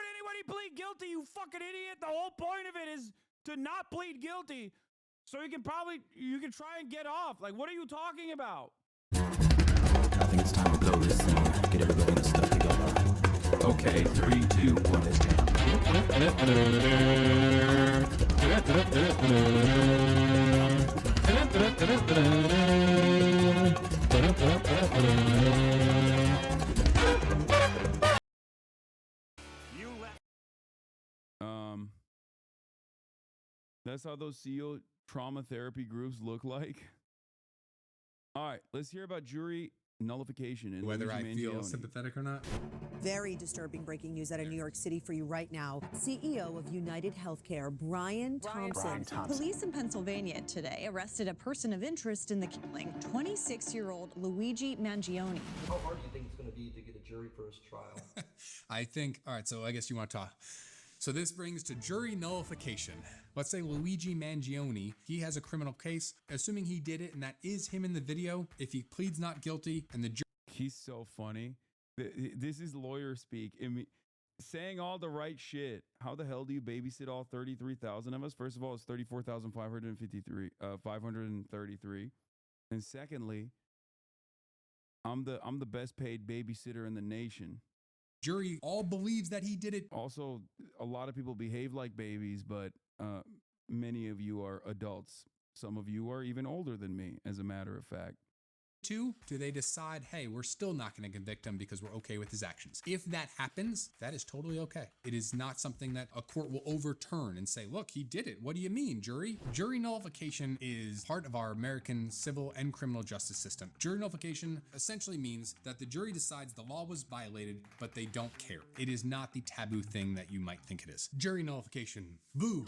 anybody plead guilty, you fucking idiot? The whole point of it is to not plead guilty, so you can try and get off. Like, what are you talking about? I think it's time to blow this song. Get everybody in the stuff together. Okay, 3, 2, 1, let's jam. That's how those CEO trauma therapy groups look like. All right, let's hear about jury nullification and whether Luigi I feel Mangione. sympathetic or not. Very disturbing breaking news out of New York City for you right now. CEO of United Healthcare, Brian Thompson. Police in Pennsylvania today arrested a person of interest in the killing, 26-year-old Luigi Mangione. How hard do you think it's going to be to get a jury for his trial? I think, all right, so I guess you want to talk. So this brings to jury nullification. Let's say Luigi Mangione, he has a criminal case, assuming he did it and that is him in the video. If he pleads not guilty and the jury... He's so funny. This is lawyer speak. I mean, saying all the right shit. How the hell do you babysit all 33,000 of us? First of all, it's 533. And secondly, I'm the best paid babysitter in the nation. Jury all believes that he did it. Also, a lot of people behave like babies, but many of you are adults. Some of you are even older than me, as a matter of fact. 2, do they decide, hey, we're still not going to convict him because we're okay with his actions? If that happens, that is totally okay. It is not something that a court will overturn and say, look, he did it. What do you mean, jury? Jury nullification is part of our American civil and criminal justice system. Jury nullification essentially means that the jury decides the law was violated, but they don't care. It is not the taboo thing that you might think it is. Jury nullification, boo.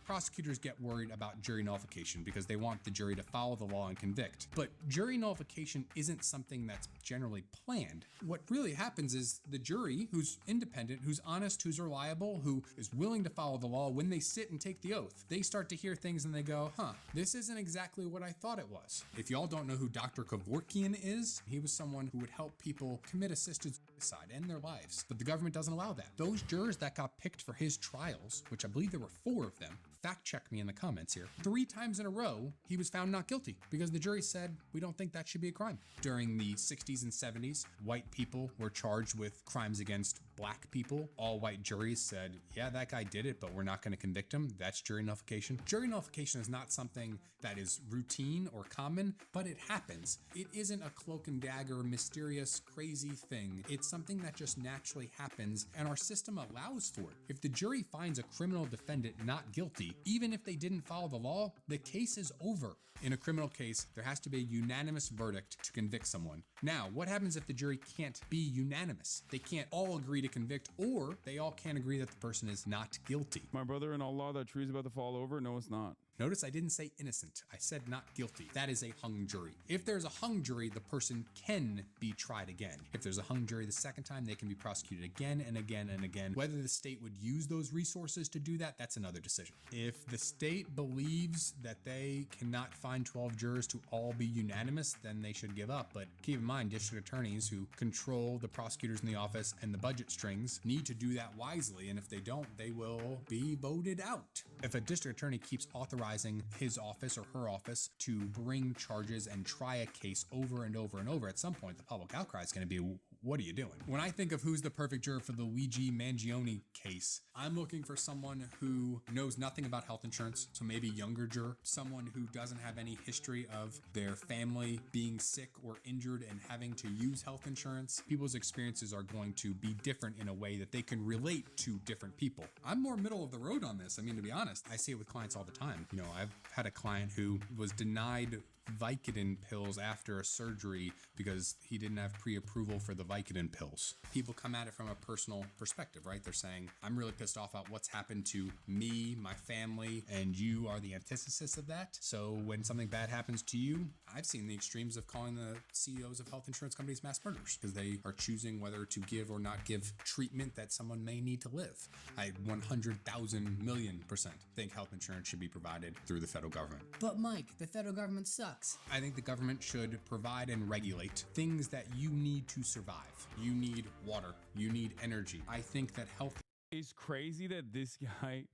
Prosecutors get worried about jury nullification because they want the jury to follow the law and convict. But jury nullification isn't something that's generally planned. What really happens is the jury, who's independent, who's honest, who's reliable, who is willing to follow the law, when they sit and take the oath, they start to hear things and they go, this isn't exactly what I thought it was. If y'all don't know who Dr. Kevorkian is, he was someone who would help people commit assisted suicide, end their lives. But the government doesn't allow that. Those jurors that got picked for his trials, which I believe there were 4 of them, fact check me in the comments here, 3 times in a row, he was found not guilty because the jury said, we don't think that should be a crime. During the 60s and 70s, white people were charged with crimes against black people. All white juries said, yeah, that guy did it, but we're not going to convict him. That's jury nullification. Jury nullification is not something that is routine or common, but it happens. It isn't a cloak and dagger, mysterious, crazy thing. It's something that just naturally happens, and our system allows for it. If the jury finds a criminal defendant not guilty, even if they didn't follow the law, the case is over. In a criminal case, there has to be a unanimous verdict to convict someone. Now, what happens if the jury can't be unanimous? They can't all agree to convict, or they all can't agree that the person is not guilty. My brother in Allah, that tree's about to fall over. No, it's not. Notice I didn't say innocent. I said not guilty. That is a hung jury. If there's a hung jury, the person can be tried again. If there's a hung jury the second time, they can be prosecuted again and again and again. Whether the state would use those resources to do that, that's another decision. If the state believes that they cannot find 12 jurors to all be unanimous, then they should give up. But keep in mind, district attorneys who control the prosecutors in the office and the budget strings need to do that wisely. And if they don't, they will be voted out. If a district attorney keeps authorizing his office or her office to bring charges and try a case over and over and over, at some point the public outcry is going to be, what are you doing? When I think of who's the perfect juror for the Luigi Mangione case, I'm looking for someone who knows nothing about health insurance, so maybe younger juror, someone who doesn't have any history of their family being sick or injured and having to use health insurance. People's experiences are going to be different in a way that they can relate to different people. I'm more middle of the road on this. I mean, to be honest, I see it with clients all the time. You know, I've had a client who was denied Vicodin pills after a surgery because he didn't have pre-approval for the Vicodin pills. People come at it from a personal perspective, right? They're saying, I'm really pissed off at what's happened to me, my family, and you are the antithesis of that. So when something bad happens to you, I've seen the extremes of calling the CEOs of health insurance companies mass murderers because they are choosing whether to give or not give treatment that someone may need to live. I 100,000,000,000% think health insurance should be provided through the federal government. But Mike, the federal government sucks. I think the government should provide and regulate things that you need to survive. You need water. You need energy. I think that health is crazy that this guy,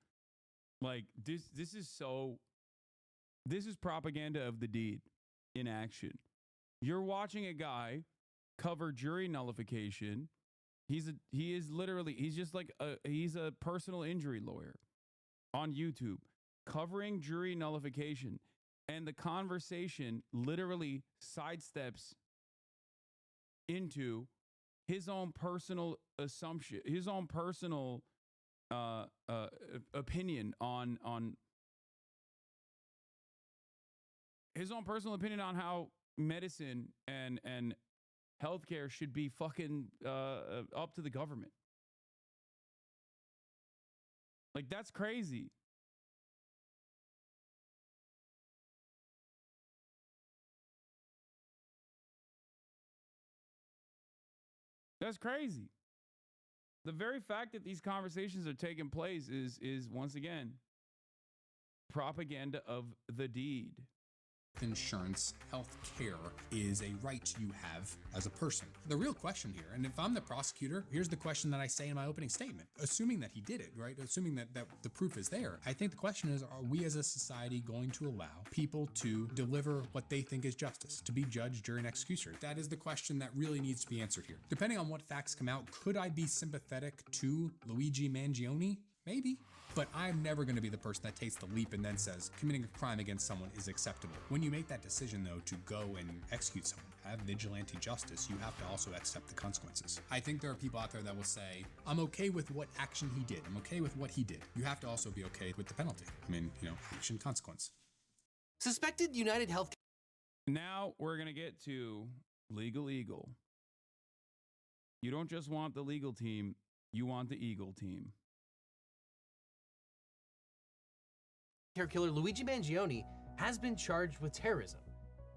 like, this is propaganda of the deed in action. You're watching a guy cover jury nullification. He's just like he's a personal injury lawyer on YouTube covering jury nullification, and the conversation literally sidesteps into his own personal assumption, his own personal opinion on his own personal opinion on how medicine and healthcare should be fucking up to the government. Like, that's crazy. That's crazy. The very fact that these conversations are taking place is once again propaganda of the deed. Insurance, health care is a right you have as a person. The real question here, and if I'm the prosecutor, here's the question that I say in my opening statement. Assuming that he did it, right? Assuming that the proof is there, I think the question is, are we as a society going to allow people to deliver what they think is justice, to be judge, jury, and executioner? That is the question that really needs to be answered here. Depending on what facts come out, could I be sympathetic to Luigi Mangione? Maybe. But I'm never going to be the person that takes the leap and then says committing a crime against someone is acceptable. When you make that decision, though, to go and execute someone, have vigilante justice, you have to also accept the consequences. I think there are people out there that will say, I'm okay with what action he did. I'm okay with what he did. You have to also be okay with the penalty. I mean, action, consequence. Suspected United Health. Now we're going to get to Legal Eagle. You don't just want the legal team, you want the Eagle team. Killer Luigi Mangione has been charged with terrorism.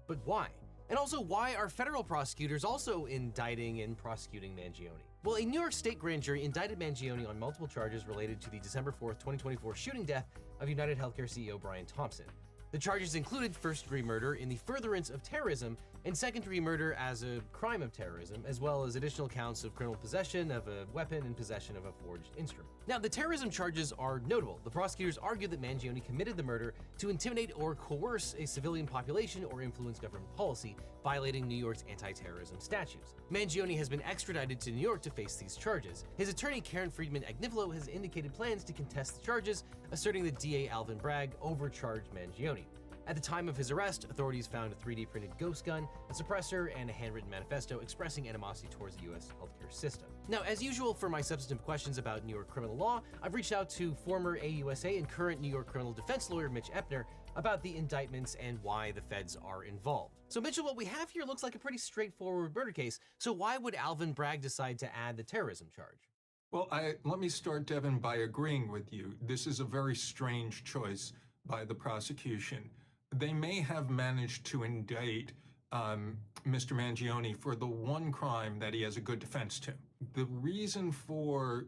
But why? And also, why are federal prosecutors also indicting and prosecuting Mangione? Well, a New York State grand jury indicted Mangione on multiple charges related to the December 4th, 2024 shooting death of United Healthcare CEO Brian Thompson. The charges included first-degree murder in the furtherance of terrorism and second-degree murder as a crime of terrorism, as well as additional counts of criminal possession of a weapon and possession of a forged instrument. Now, the terrorism charges are notable. The prosecutors argue that Mangione committed the murder to intimidate or coerce a civilian population or influence government policy, violating New York's anti-terrorism statutes. Mangione has been extradited to New York to face these charges. His attorney, Karen Friedman Agnifilo, has indicated plans to contest the charges, asserting that DA Alvin Bragg overcharged Mangione. At the time of his arrest, authorities found a 3D printed ghost gun, a suppressor, and a handwritten manifesto expressing animosity towards the U.S. healthcare system. Now, as usual for my substantive questions about New York criminal law, I've reached out to former AUSA and current New York criminal defense lawyer Mitch Epner about the indictments and why the feds are involved. So Mitchell, what we have here looks like a pretty straightforward murder case, so why would Alvin Bragg decide to add the terrorism charge? Well, let me start, Devin, by agreeing with you. This is a very strange choice by the prosecution. They may have managed to indict Mr. Mangione for the one crime that he has a good defense to. The reason for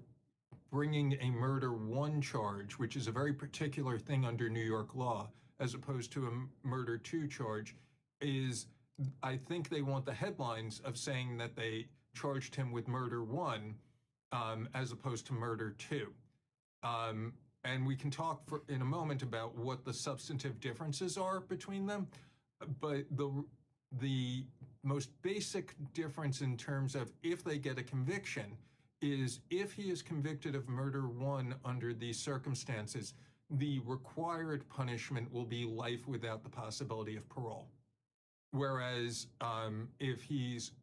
bringing a murder one charge, which is a very particular thing under New York law, as opposed to a murder two charge, is I think they want the headlines of saying that they charged him with murder one as opposed to murder two. And we can talk in a moment about what the substantive differences are between them. But the most basic difference in terms of if they get a conviction is if he is convicted of murder one under these circumstances, the required punishment will be life without the possibility of parole. Whereas if he's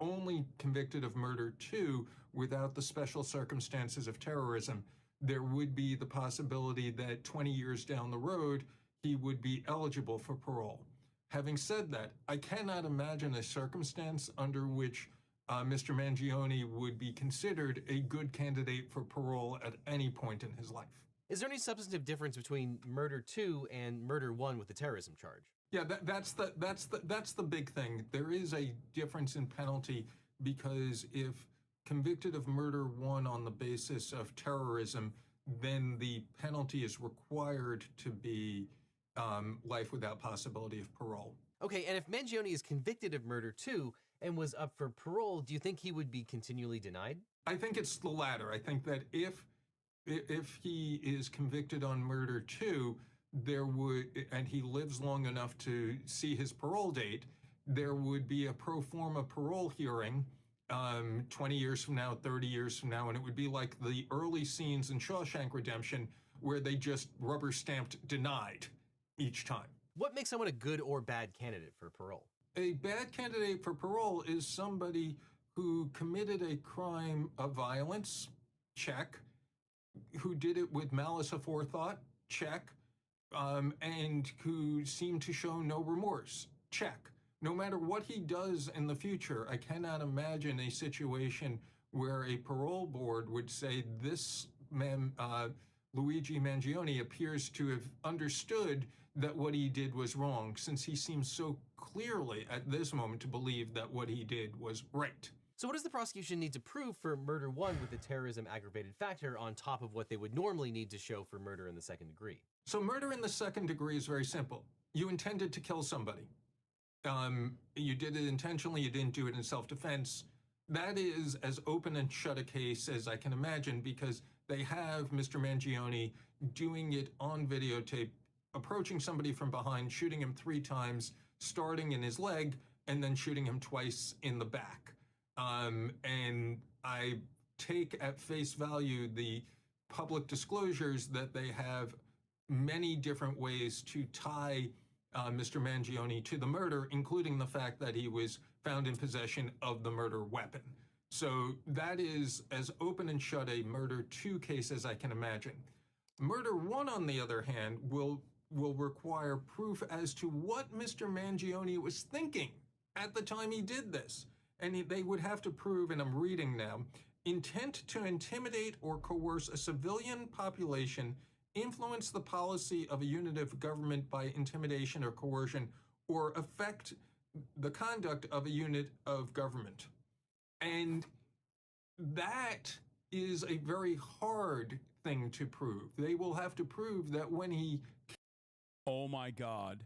only convicted of murder two without the special circumstances of terrorism, there would be the possibility that 20 years down the road, he would be eligible for parole. Having said that, I cannot imagine a circumstance under which Mr. Mangione would be considered a good candidate for parole at any point in his life. Is there any substantive difference between murder two and murder one with the terrorism charge? Yeah, that's the big thing. There is a difference in penalty because if convicted of murder one on the basis of terrorism, then the penalty is required to be life without possibility of parole. Okay, and if Mangione is convicted of murder two and was up for parole, do you think he would be continually denied? I think it's the latter. I think that if if he is convicted on murder 2, there would, and he lives long enough to see his parole date, there would be a pro forma parole hearing 20 years from now, 30 years from now, and it would be like the early scenes in Shawshank Redemption where they just rubber stamped denied each time. What makes someone a good or bad candidate for parole? A bad candidate for parole is somebody who committed a crime of violence, check, who did it with malice aforethought, check, and who seemed to show no remorse, check. No matter what he does in the future, I cannot imagine a situation where a parole board would say this man, Luigi Mangione, appears to have understood that what he did was wrong, since he seems so clearly at this moment to believe that what he did was right. So what does the prosecution need to prove for murder 1 with the terrorism aggravated factor on top of what they would normally need to show for murder in the second degree? So murder in the second degree is very simple. You intended to kill somebody. You did it intentionally, you didn't do it in self-defense. That is as open and shut a case as I can imagine, because they have Mr. Mangione doing it on videotape, approaching somebody from behind, shooting him 3 times, starting in his leg, and then shooting him twice in the back. And I take at face value the public disclosures that they have many different ways to tie Mr. Mangione to the murder, including the fact that he was found in possession of the murder weapon. So that is as open and shut a murder 2 case as I can imagine. Murder 1, on the other hand, will require proof as to what Mr. Mangione was thinking at the time he did this. And they would have to prove, and I'm reading now, intent to intimidate or coerce a civilian population, influence the policy of a unit of government by intimidation or coercion, or affect the conduct of a unit of government. And that is a very hard thing to prove. They will have to prove that when he... Oh my God.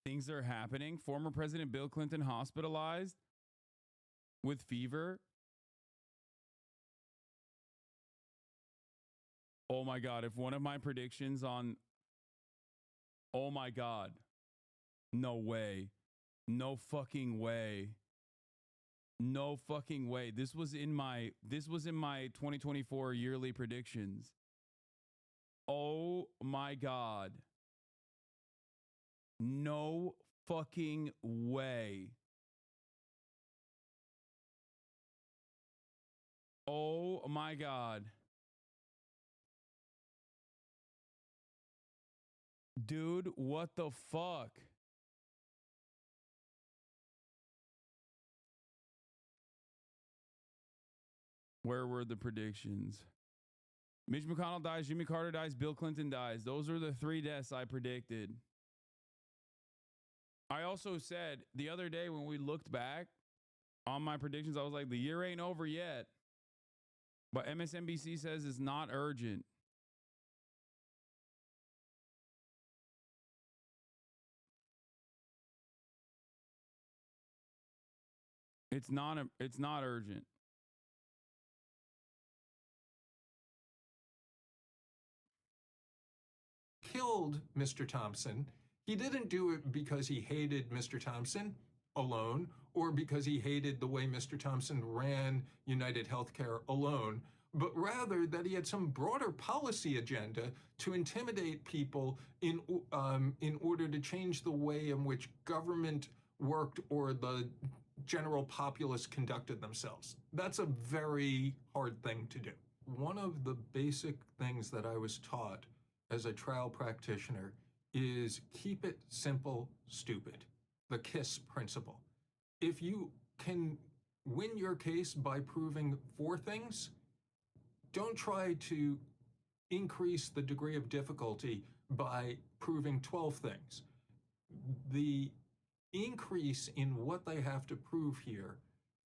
Things are happening. Former President Bill Clinton hospitalized with fever. Oh my God. If one of my predictions on... Oh my God. No way. No fucking way. No fucking way. This was in my 2024 yearly predictions. Oh my God. No fucking way. Oh my God. Dude, what the fuck? Where were the predictions? Mitch McConnell dies, Jimmy Carter dies, Bill Clinton dies. Those are the 3 deaths I predicted. I also said the other day when we looked back on my predictions, I was like, the year ain't over yet. But MSNBC says it's not urgent. It's not urgent. Killed Mr. Thompson. He didn't do it because he hated Mr. Thompson alone, or because he hated the way Mr. Thompson ran United Healthcare alone, but rather that he had some broader policy agenda to intimidate people in order to change the way in which government worked or the general populace conducted themselves. That's a very hard thing to do. One of the basic things that I was taught as a trial practitioner is keep it simple, stupid. The KISS principle. If you can win your case by proving 4 things, don't try to increase the degree of difficulty by proving 12 things. The increase in what they have to prove here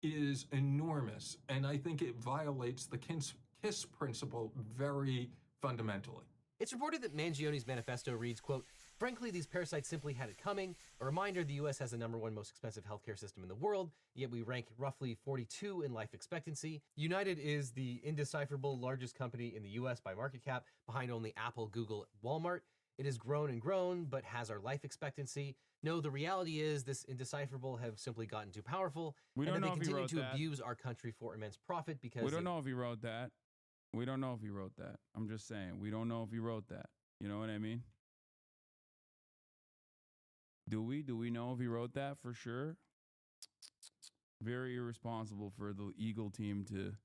is enormous, and I think it violates the KISS principle very fundamentally. It's reported that Mangione's manifesto reads, quote, Frankly, these parasites simply had it coming. A reminder, the US has the #1 most expensive healthcare system in the world, yet we rank roughly 42 in life expectancy. United is the indecipherable largest company in the US by market cap, behind only Apple, Google, Walmart. It has grown and grown, but has our life expectancy. No, the reality is this indecipherable have simply gotten too powerful, We and don't that know they if he continue wrote to that. abuse our country for immense profit because We don't know if he wrote that. We don't know if he wrote that. I'm just saying. We don't know if he wrote that. You know what I mean? Do we? Do we know if he wrote that for sure? Very irresponsible for the Eagle team to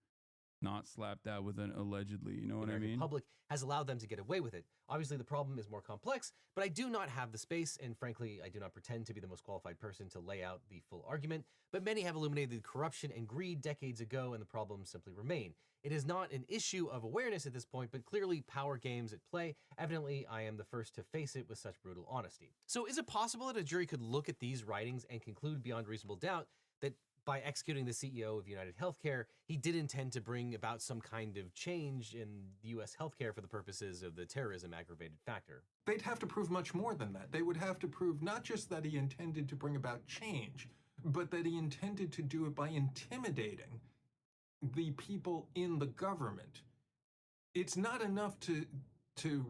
not slap that with an allegedly. You know what I American mean? public has allowed them to get away with it. Obviously, the problem is more complex, but I do not have the space, and frankly, I do not pretend to be the most qualified person to lay out the full argument, but many have illuminated corruption and greed decades ago, and the problems simply remain. It is not an issue of awareness at this point, but clearly power games at play. Evidently, I am the first to face it with such brutal honesty. So is it possible that a jury could look at these writings and conclude beyond reasonable doubt that by executing the CEO of United Healthcare, he did intend to bring about some kind of change in the U.S. healthcare for the purposes of the terrorism aggravated factor? They'd have to prove much more than that. They would have to prove not just that he intended to bring about change, but that he intended to do it by intimidating the people in the government. It's not enough to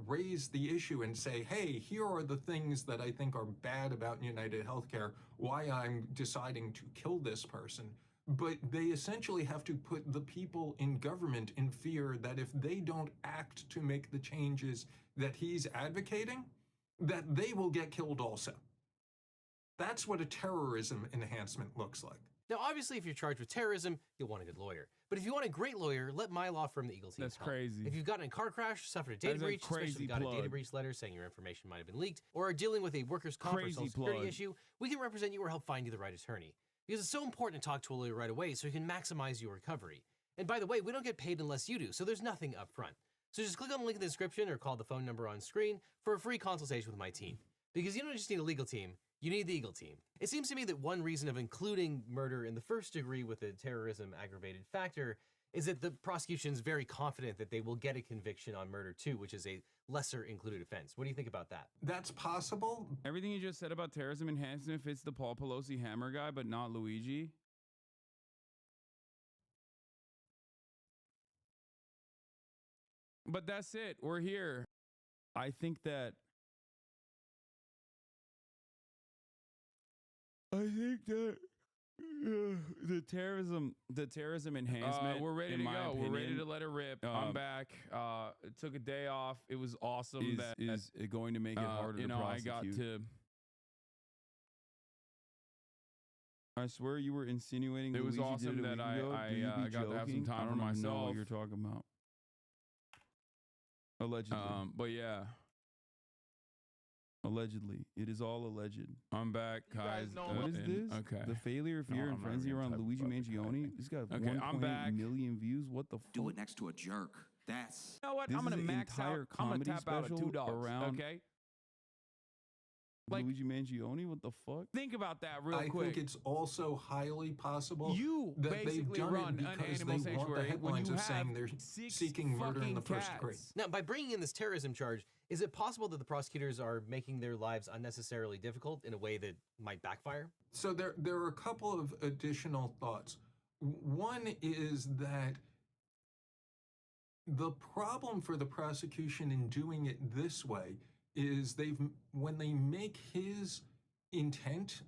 raise the issue and say, hey, here are the things that I think are bad about United Healthcare, why I'm deciding to kill this person. But they essentially have to put the people in government in fear that if they don't act to make the changes that he's advocating, that they will get killed also. That's what a terrorism enhancement looks like. Now, obviously, if you're charged with terrorism, you'll want a good lawyer. But if you want a great lawyer, let my law firm, the Eagle team, That's help. crazy. If you've gotten in a car crash, suffered a data That's a breach, especially if crazy you got a data plug. breach letter saying your information might have been leaked, or are dealing with a workers' comp or Crazy social security plug. issue, we can represent you or help find you the right attorney. Because it's so important to talk to a lawyer right away so you can maximize your recovery. And by the way, we don't get paid unless you do, so there's nothing up front. So just click on the link in the description or call the phone number on screen for a free consultation with my team. Because you don't just need a legal team, you need the Eagle team. It seems to me that one reason of including murder in the first degree with a terrorism aggravated factor is that the prosecution's very confident that they will get a conviction on murder too, which is a lesser included offense. What do you think about that? That's possible. Everything you just said about terrorism enhancement fits the Paul Pelosi hammer guy, but not Luigi. But that's it. We're here. I think that the terrorism enhancement. We're ready in to my go. We're ready opinion, to let it rip. I'm back. Took a day off. It was awesome. Is going to make it harder to prosecute. I got to. I swear you were insinuating it was Luigi awesome did it that I got to have some time for myself. I don't know what you're talking about. Allegedly. But yeah. Allegedly. It is all alleged. I'm back, guys. What is this? Okay. The failure, fear, and frenzy around Luigi Mangione. This got 1.8 million views. What the fuck? Do it next to a jerk. That's... You know what? This I'm going to is an max out. entire I'm going to comedy tap out at special $2. around Okay? Like, Luigi Mangione? What the fuck? think about that real I quick. think it's also highly possible You that they've basically done run it an because animal they want the sanctuary when headlines you of have saying they're 6 seeking murder in the fucking first degree. cats. Now, by bringing in this terrorism charge, is it possible that the prosecutors are making their lives unnecessarily difficult in a way that might backfire? So there are a couple of additional thoughts. One is that the problem for the prosecution in doing it this way is when they make his intent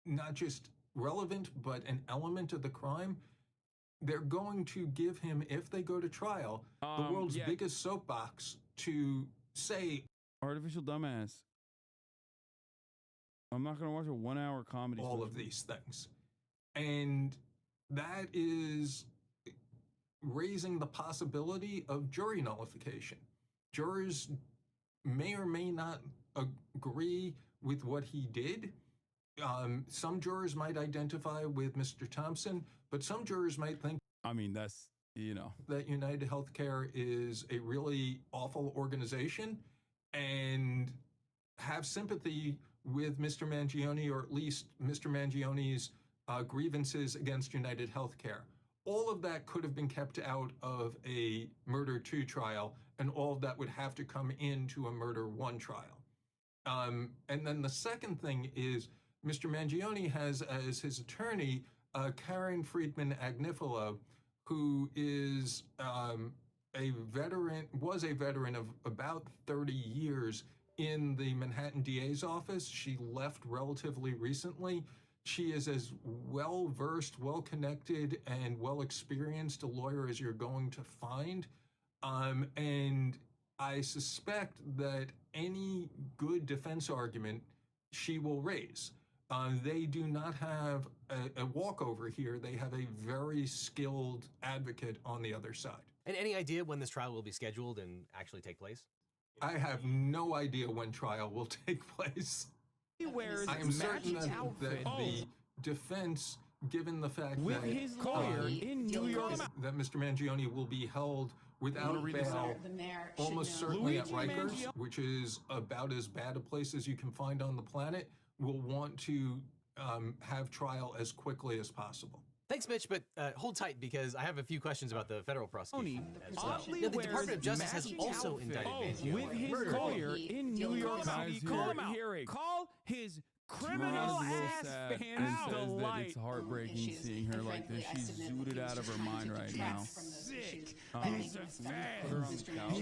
not just relevant but an element of the crime, they're going to give him, if they go to trial, the world's biggest soapbox to say Artificial dumbass. I'm not going to watch a 1 hour comedy all special. of these things. And that is raising the possibility of jury nullification. Jurors may or may not agree with what he did. Some jurors might identify with Mr. Thompson, but some jurors might think, I mean, that's, you know, that United Healthcare is a really awful organization and have sympathy with Mr. Mangione, or at least Mr. Mangione's grievances against United Healthcare. all of that could have been kept out of a Murder 2 trial, and all of that would have to come into a Murder 1 trial. And then the second thing is Mr. Mangione has as his attorney Karen Friedman Agnifilo, who is was a veteran of about 30 years in the Manhattan DA's office. She left relatively recently. She is as well-versed, well-connected, and well-experienced a lawyer as you're going to find. And I suspect that any good defense argument she will raise. They do not have a walkover here. They have a very skilled advocate on the other side. And any idea when this trial will be scheduled and actually take place? I have no idea when trial will take place. He wears I am certain matching that outfit. the defense, given the fact With that his lawyer in New York, that Mr. Mangione will be held without bail, almost certainly at Luigi Rikers, Mangione. which is about as bad a place as you can find on the planet, will want to have trial as quickly as possible. Thanks, Mitch, but hold tight because I have a few questions about the federal prosecution as well. oddly Now, the wears Department of Justice has matching also outfit indicted Mangione with his murder. lawyer in New York City. Guys, Call here- him out. hearing. Call his criminal Criminal ass sad fans and says that delight. it's heartbreaking seeing her like this. She's zooted out of her mind right now. Sick. He's a fan. Put her on the couch.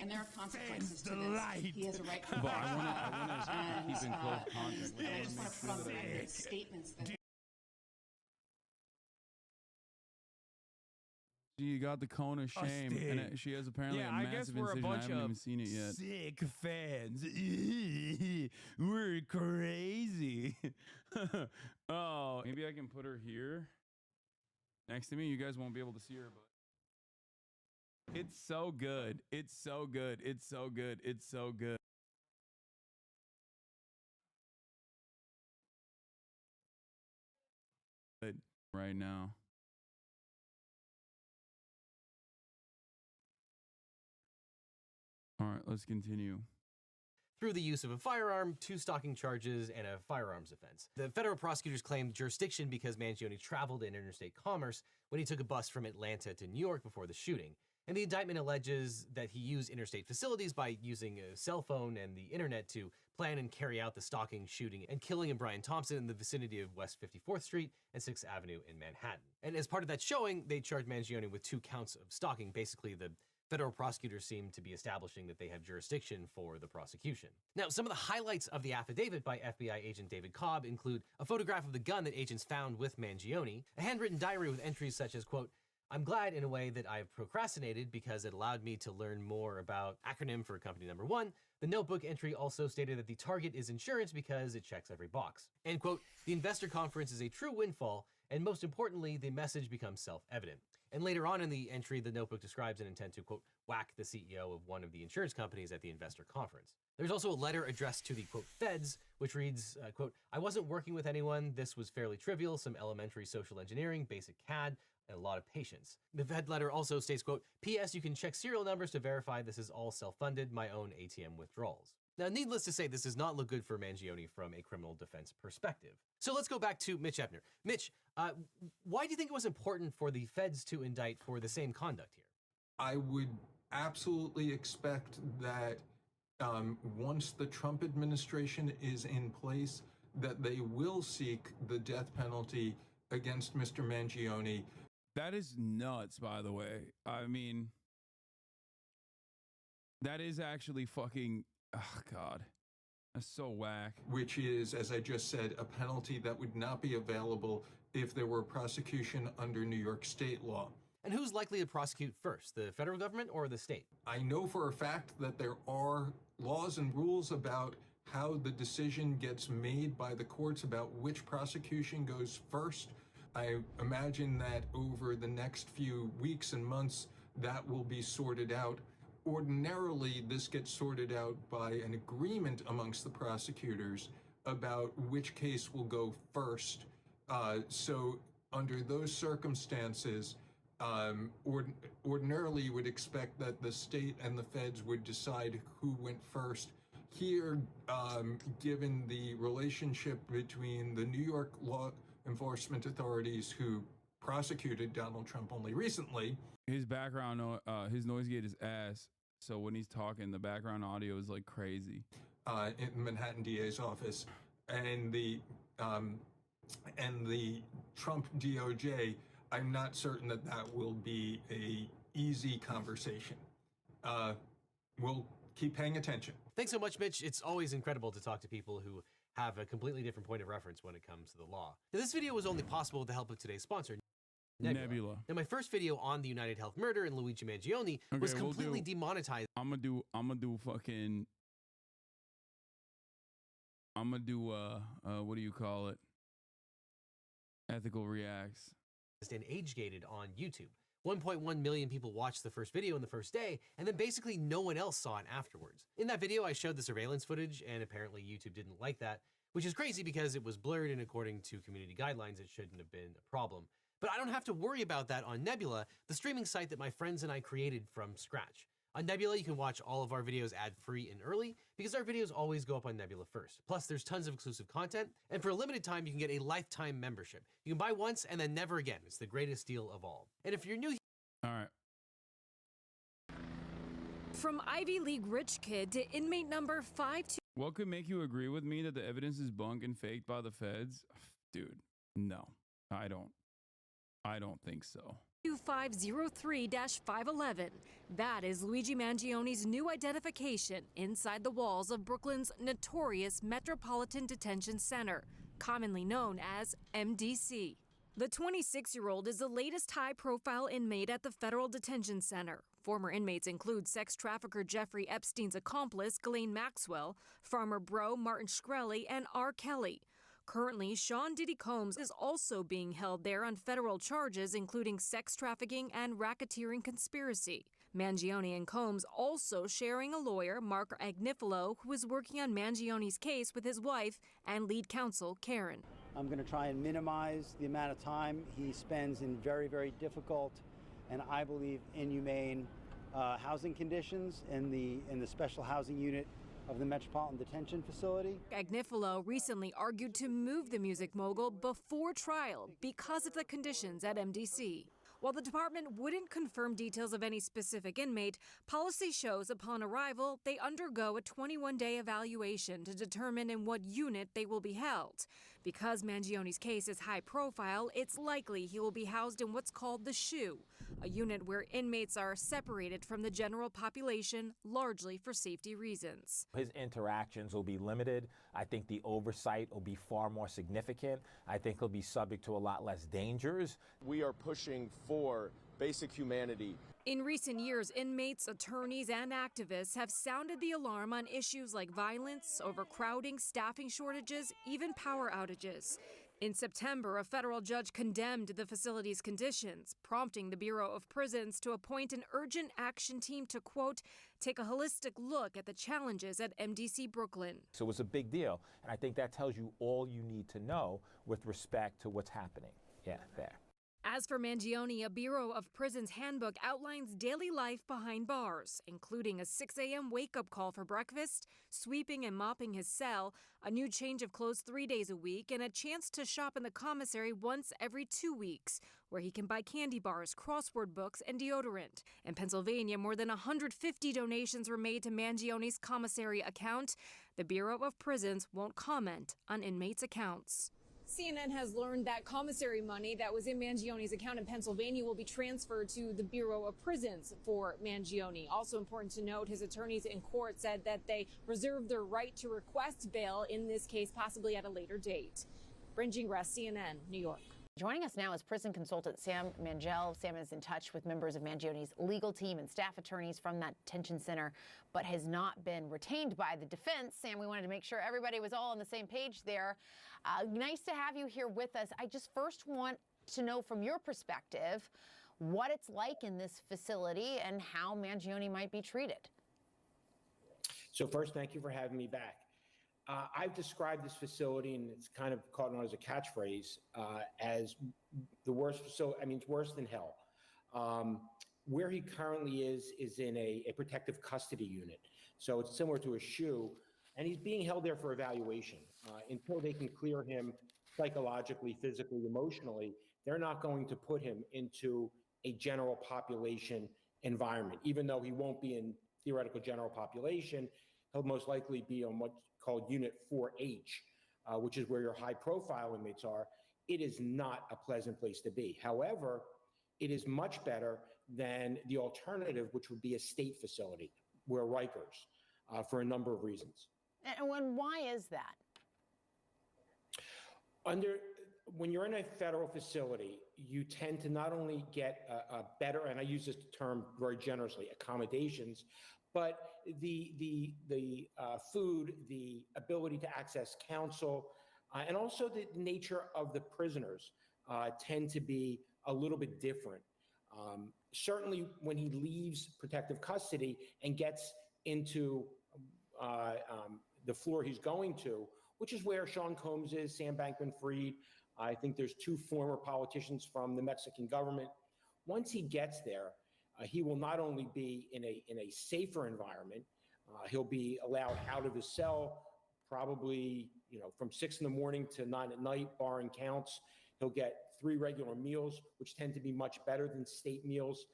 And there are consequences to this. He has a right to But I want to keep in close contact. I I just want want to to make put sure on that the I statements that She got the cone of shame, and she has apparently a Yeah, I guess massive we're a incision. I bunch haven't of even seen it yet. sick fans. We're crazy. Oh, Maybe I can put her here next to me. You guys won't be able to see her, but it's so good. It's so good. It's so good. It's so good. right now. All right, let's continue. Through the use of a firearm, 2 stalking charges, and a firearms offense. The federal prosecutors claimed jurisdiction because Mangione traveled in interstate commerce when he took a bus from Atlanta to New York before the shooting. And the indictment alleges that he used interstate facilities by using a cell phone and the internet to plan and carry out the stalking, shooting, and killing of Brian Thompson in the vicinity of West 54th Street and 6th Avenue in Manhattan. And as part of that showing, they charged Mangione with 2 counts of stalking. Basically, the federal prosecutors seem to be establishing that they have jurisdiction for the prosecution. Now, some of the highlights of the affidavit by FBI agent David Cobb include a photograph of the gun that agents found with Mangione, a handwritten diary with entries such as, quote, "I'm glad in a way that I've procrastinated because it allowed me to learn more about acronym for company number 1. The notebook entry also stated that the target is insurance because it checks every box. And quote, the investor conference is a true windfall, and most importantly, the message becomes self-evident. And later on in the entry, the notebook describes an intent to, quote, whack the CEO of one of the insurance companies at the investor conference. There's also a letter addressed to the, quote, feds, which reads, quote, I wasn't working with anyone. This was fairly trivial, some elementary social engineering, basic CAD, and a lot of patience. The Fed letter also states, quote, P.S. You can check serial numbers to verify this is all self-funded, my own ATM withdrawals. Now, needless to say, this does not look good for Mangione from a criminal defense perspective. So let's go back to Mitch Ebner. Mitch, why do you think it was important for the feds to indict for the same conduct here? I would absolutely expect that once the Trump administration is in place, that they will seek the death penalty against Mr. Mangione. That is nuts, by the way. I mean, that is actually fucking, oh God, that's so whack. Which is, as I just said, a penalty that would not be available if there were prosecution under New York state law. And who's likely to prosecute first, the federal government or the state? I know for a fact that there are laws and rules about how the decision gets made by the courts about which prosecution goes first. I imagine that over the next few weeks and months, that will be sorted out. Ordinarily, this gets sorted out by an agreement amongst the prosecutors about which case will go first. So under those circumstances, ordinarily you would expect that the state and the feds would decide who went first. Here, given the relationship between the New York law enforcement authorities who prosecuted Donald Trump only recently. His background, his noise gate is ass. So when he's talking, the background audio is like crazy. In the Manhattan DA's office, and the Trump DOJ, I'm not certain that will be a easy conversation. We'll keep paying attention. Thanks so much, Mitch. It's always incredible to talk to people who have a completely different point of reference when it comes to the law. Now, this video was only possible with the help of today's sponsor, Nebula. Now, my first video on the United Health murder and Luigi Mangione was completely demonetized. I'm gonna do what do you call it? Ethical reacts. And age-gated on YouTube. 1.1 million people watched the first video in the first day, and then basically no one else saw it afterwards. In that video, I showed the surveillance footage, and apparently YouTube didn't like that, which is crazy because it was blurred, and according to community guidelines, it shouldn't have been a problem. But I don't have to worry about that on Nebula, the streaming site that my friends and I created from scratch. On Nebula, you can watch all of our videos ad-free and early because our videos always go up on Nebula first. Plus, there's tons of exclusive content, and for a limited time, you can get a lifetime membership. You can buy once and then never again. It's the greatest deal of all. And if you're new... All right. From Ivy League rich kid to inmate number 52. What could make you agree with me that the evidence is bunk and faked by the feds? Dude, no, I don't think so. 2503-511. That is Luigi Mangione's new identification inside the walls of Brooklyn's notorious Metropolitan Detention Center, commonly known as MDC. The 26-year-old is the latest high-profile inmate at the Federal Detention Center. Former inmates include sex trafficker Jeffrey Epstein's accomplice, Ghislaine Maxwell, farmer bro Martin Shkreli, and R. Kelly. Currently, Sean Diddy Combs is also being held there on federal charges, including sex trafficking and racketeering conspiracy. Mangione and Combs also sharing a lawyer, Mark Agnifilo, who is working on Mangione's case with his wife and lead counsel, Karen. I'm going to try and minimize the amount of time he spends in very, very difficult and I believe inhumane housing conditions in the special housing unit of the Metropolitan Detention Facility. Agnifilo recently argued to move the music mogul before trial because of the conditions at MDC. While the department wouldn't confirm details of any specific inmate, policy shows upon arrival they undergo a 21-day evaluation to determine in what unit they will be held. Because Mangione's case is high profile, it's likely he will be housed in what's called the SHU, a unit where inmates are separated from the general population, largely for safety reasons. His interactions will be limited. I think the oversight will be far more significant. I think he'll be subject to a lot less dangers. We are pushing for basic humanity. In recent years, inmates, attorneys, and activists have sounded the alarm on issues like violence, overcrowding, staffing shortages, even power outages. In September, a federal judge condemned the facility's conditions, prompting the Bureau of Prisons to appoint an urgent action team to, quote, take a holistic look at the challenges at MDC Brooklyn. So it's a big deal, and I think that tells you all you need to know with respect to what's happening. Yeah, there. As for Mangione, a Bureau of Prisons handbook outlines daily life behind bars, including a 6 a.m. wake-up call for breakfast, sweeping and mopping his cell, a new change of clothes 3 days a week, and a chance to shop in the commissary once every 2 weeks, where he can buy candy bars, crossword books, and deodorant. In Pennsylvania, more than 150 donations were made to Mangione's commissary account. The Bureau of Prisons won't comment on inmates' accounts. CNN has learned that commissary money that was in Mangione's account in Pennsylvania will be transferred to the Bureau of Prisons for Mangione. Also important to note, his attorneys in court said that they reserve their right to request bail in this case, possibly at a later date. Bringing Rest, CNN, New York. Joining us now is prison consultant Sam Mangel. Sam is in touch with members of Mangione's legal team and staff attorneys from that detention center, but has not been retained by the defense. Sam, we wanted to make sure everybody was all on the same page there. Nice to have you here with us. I just first want to know from your perspective what it's like in this facility and how Mangione might be treated. So first, thank you for having me back. I've described this facility, and it's kind of caught on as a catchphrase, as the worst facility. I mean, it's worse than hell. Where he currently is in a protective custody unit. So it's similar to a SHU, and he's being held there for evaluation until they can clear him psychologically, physically, emotionally they're not going to put him into a general population environment. Even though he won't be in theoretical general population, he'll most likely be on what's called Unit 4H, which is where your high-profile inmates are. It is not a pleasant place to be. However, it is much better than the alternative, which would be a state facility, where Rikers, for a number of reasons. And why is that? When you're in a federal facility, you tend to not only get a better, and I use this term very generously, accommodations, but the food, the ability to access counsel, and also the nature of the prisoners tend to be a little bit different. Certainly when he leaves protective custody and gets into the floor he's going to, which is where Sean Combs is, Sam Bankman-Fried. I think there's 2 former politicians from the Mexican government. Once he gets there, he will not only be in a safer environment, he'll be allowed out of his cell probably from 6 in the morning to 9 at night, barring counts. He'll get 3 regular meals, which tend to be much better than state meals.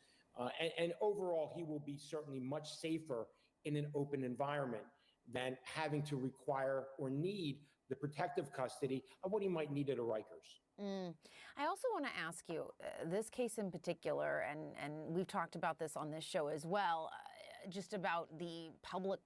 And overall, he will be certainly much safer in an open environment than having to require or need the protective custody of what he might need at a Rikers. I also want to ask you, this case in particular, and we've talked about this on this show as well, just about the public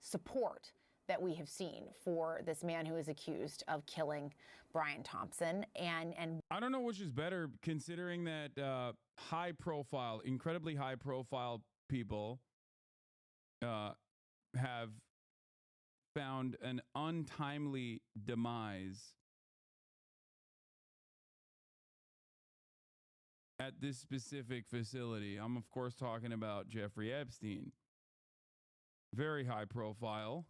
support that we have seen for this man who is accused of killing Brian Thompson. And I don't know which is better, considering that high-profile, incredibly high-profile people have found an untimely demise at this specific facility. I'm, of course, talking about Jeffrey Epstein. Very high profile.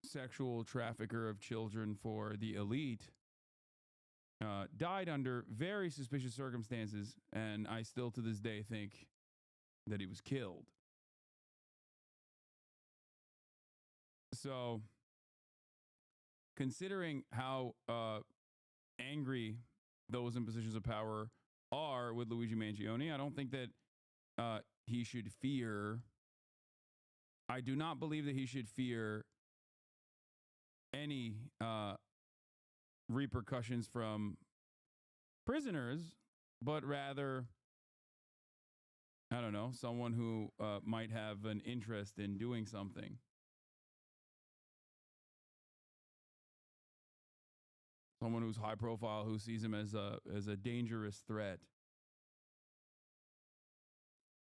Sexual trafficker of children for the elite. Died under very suspicious circumstances, and I still to this day think that he was killed. So, considering how angry those in positions of power are with Luigi Mangione, I don't think that he should fear. I do not believe that he should fear any repercussions from prisoners, but rather, I don't know, someone who might have an interest in doing something. Someone who's high profile, who sees him as a dangerous threat.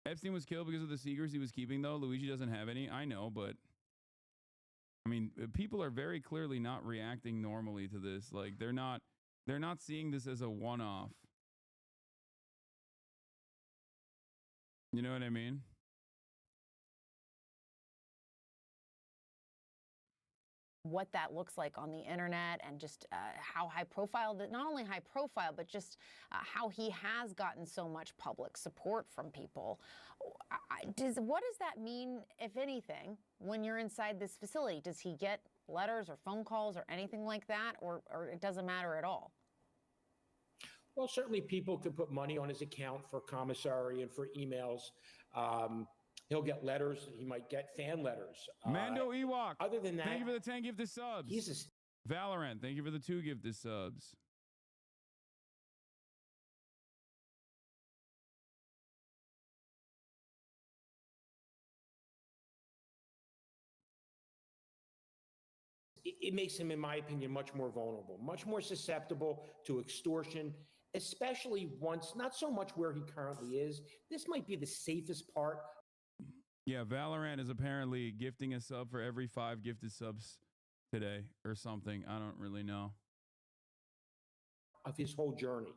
Epstein was killed because of the secrets he was keeping, though. Luigi doesn't have any. I know, but I mean, people are very clearly not reacting normally to this. Like, they're not seeing this as a one-off. You know what I mean? What that looks like on the internet, and just how high profile, that not only high profile, but just how he has gotten so much public support from people. What does that mean, if anything, when you're inside this facility? Does he get letters or phone calls or anything like that, or it doesn't matter at all? Well, certainly people could put money on his account for commissary and for emails. He'll get letters. He might get fan letters. Mando Ewok. Other than that, thank you for the 10 gifted subs. Valorant, thank you for the 2 gifted subs. It makes him, in my opinion, much more vulnerable, much more susceptible to extortion, especially once, not so much where he currently is. This might be the safest part. Yeah, Valorant is apparently gifting a sub for every 5 gifted subs today or something. I don't really know. Of his whole journey.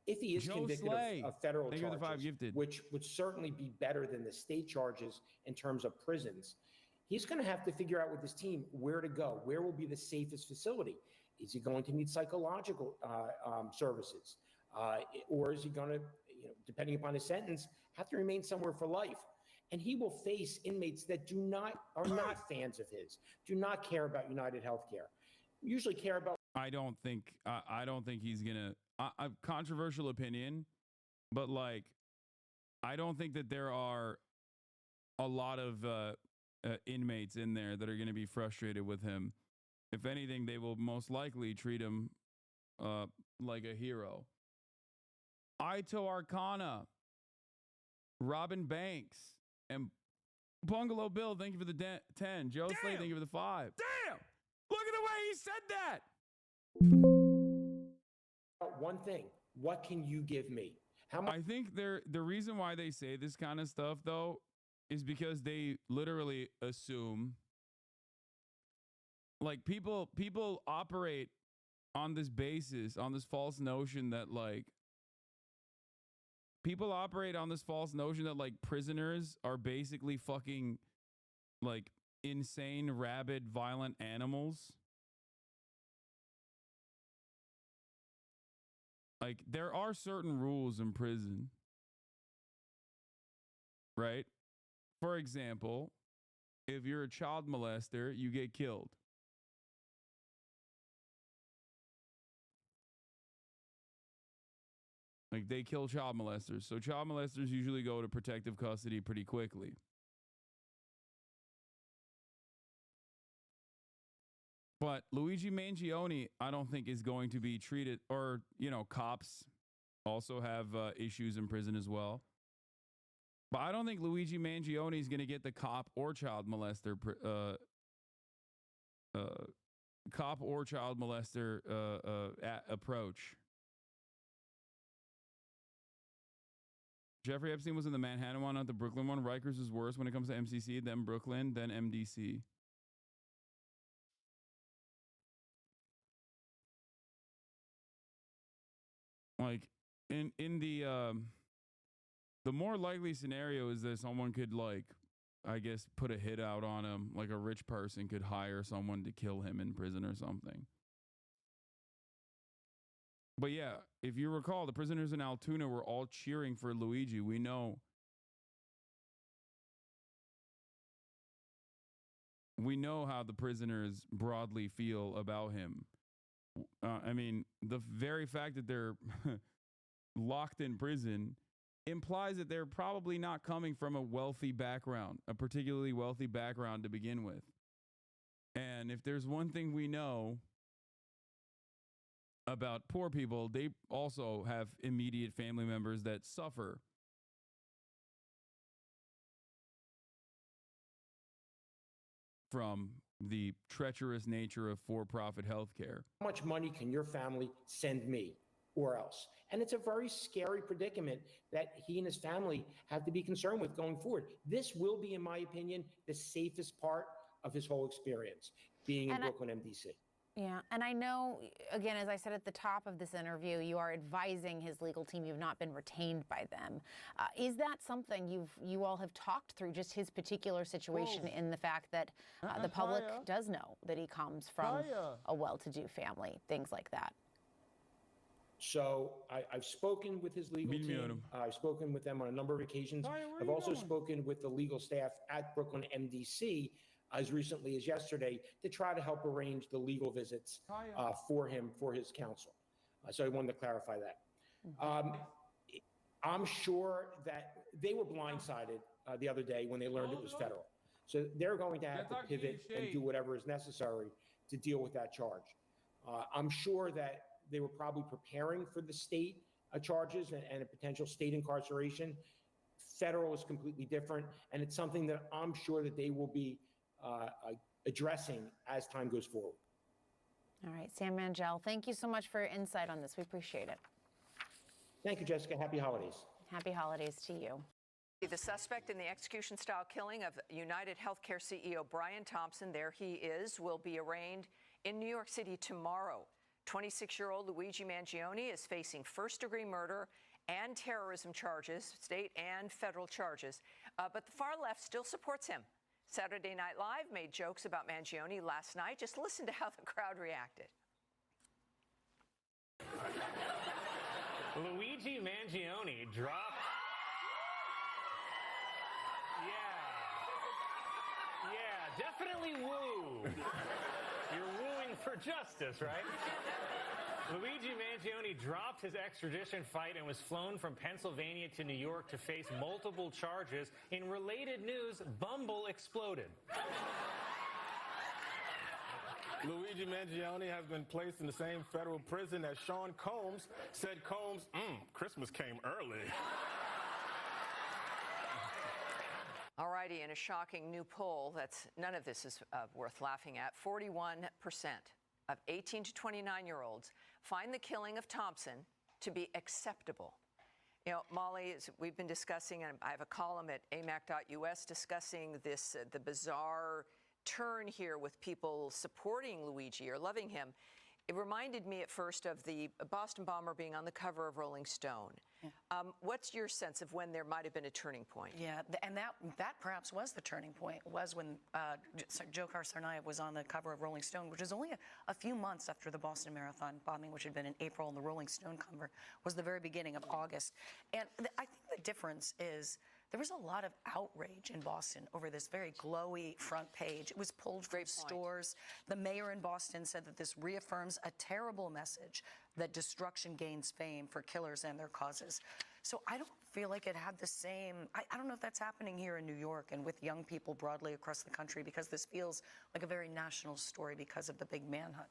If he is convicted of federal charges, which would certainly be better than the state charges in terms of prisons, he's going to have to figure out with his team where to go. Where will be the safest facility? Is he going to need psychological services? Or is he going to, depending upon his sentence, have to remain somewhere for life? and he will face inmates that are not fans of his, do not care about United Healthcare, usually care about. I don't think he's gonna. A controversial opinion, but like, I don't think that there are a lot of inmates in there that are going to be frustrated with him. If anything, they will most likely treat him like a hero. Ito Arcana, Robin Banks, and Bungalow Bill, thank you for the 10. Joe Slade, thank you for the 5. Damn! Look at the way he said that! One thing, what can you give me? I think the reason why they say this kind of stuff, though, is because they literally assume, like, people operate on this basis, on this false notion that, like, prisoners are basically fucking, like, insane, rabid, violent animals. Like, there are certain rules in prison, right? For example, if you're a child molester, you get killed. Like, they kill child molesters. So child molesters usually go to protective custody pretty quickly. But Luigi Mangione, I don't think is going to be treated, or, you know, cops also have issues in prison as well. But I don't think Luigi Mangione is going to get the cop or child molester approach. Jeffrey Epstein was in the Manhattan one, not the Brooklyn one. Rikers is worse when it comes to MCC, then Brooklyn, then MDC. Like, in the more likely scenario is that someone could, like, I guess, put a hit out on him. Like, a rich person could hire someone to kill him in prison or something. But yeah, if you recall, the prisoners in Altoona were all cheering for Luigi. We know how the prisoners broadly feel about him. I mean, the very fact that they're locked in prison implies that they're probably not coming from a wealthy background, a particularly wealthy background to begin with. And if there's one thing we know about poor people, they also have immediate family members that suffer. From the treacherous nature of for-profit healthcare. How much money can your family send me or else? And it's a very scary predicament that he and his family have to be concerned with going forward. This will be, in my opinion, the safest part of his whole experience, being in Brooklyn MDC. Yeah, and I know, again, as I said at the top of this interview, you are advising his legal team. You've not been retained by them. Is that something you all have talked through, just his particular situation in the fact that the public does know that he comes from a well-to-do family, things like that? So I've spoken with his legal team. I've spoken with them on a number of occasions. I've also spoken with the legal staff at Brooklyn MDC as recently as yesterday to try to help arrange the legal visits for him, for his counsel. So I wanted to clarify that. I'm sure that they were blindsided the other day when they learned it was federal. So they're going to have to pivot and do whatever is necessary to deal with that charge. I'm sure that they were probably preparing for the state charges and a potential state incarceration. Federal is completely different, and it's something that I'm sure that they will be addressing as time goes forward. All right, Sam Mangel, thank you so much for your insight on this. We appreciate it. Thank you, Jessica. Happy holidays. Happy holidays to you. The suspect in the execution-style killing of United Healthcare CEO Brian Thompson, there he is, will be arraigned in New York City tomorrow. 26-year-old Luigi Mangione is facing first-degree murder and terrorism charges, state and federal charges, but the far left still supports him. Saturday Night Live made jokes about Mangione last night. Just listen to how the crowd reacted. Luigi Mangione dropped Yeah, definitely woo. You're wooing for justice, right? Luigi Mangione dropped his extradition fight and was flown from Pennsylvania to New York to face multiple charges. In related news, Bumble exploded. Luigi Mangione has been placed in the same federal prison as Sean Combs. Said Combs, Christmas came early. All righty, in a shocking new poll, none of this is worth laughing at. 41% of 18 to 29-year-olds find the killing of Thompson to be acceptable. You know, Molly, as we've been discussing, and I have a column at amac.us discussing this, the bizarre turn here with people supporting Luigi or loving him. It reminded me at first of the Boston bomber being on the cover of Rolling Stone. Yeah. What's your sense of when there might have been a turning point? Yeah, and that perhaps was the turning point, was when Joe Carcernaya was on the cover of Rolling Stone, which is only a few months after the Boston Marathon bombing, which had been in April, and the Rolling Stone cover was the very beginning of August. And I think the difference is there was a lot of outrage in Boston over this very glowy front page. It was pulled from stores. The mayor in Boston said that this reaffirms a terrible message that destruction gains fame for killers and their causes. So I don't feel like it had the same, I don't know if that's happening here in New York and with young people broadly across the country, because this feels like a very national story because of the big manhunt.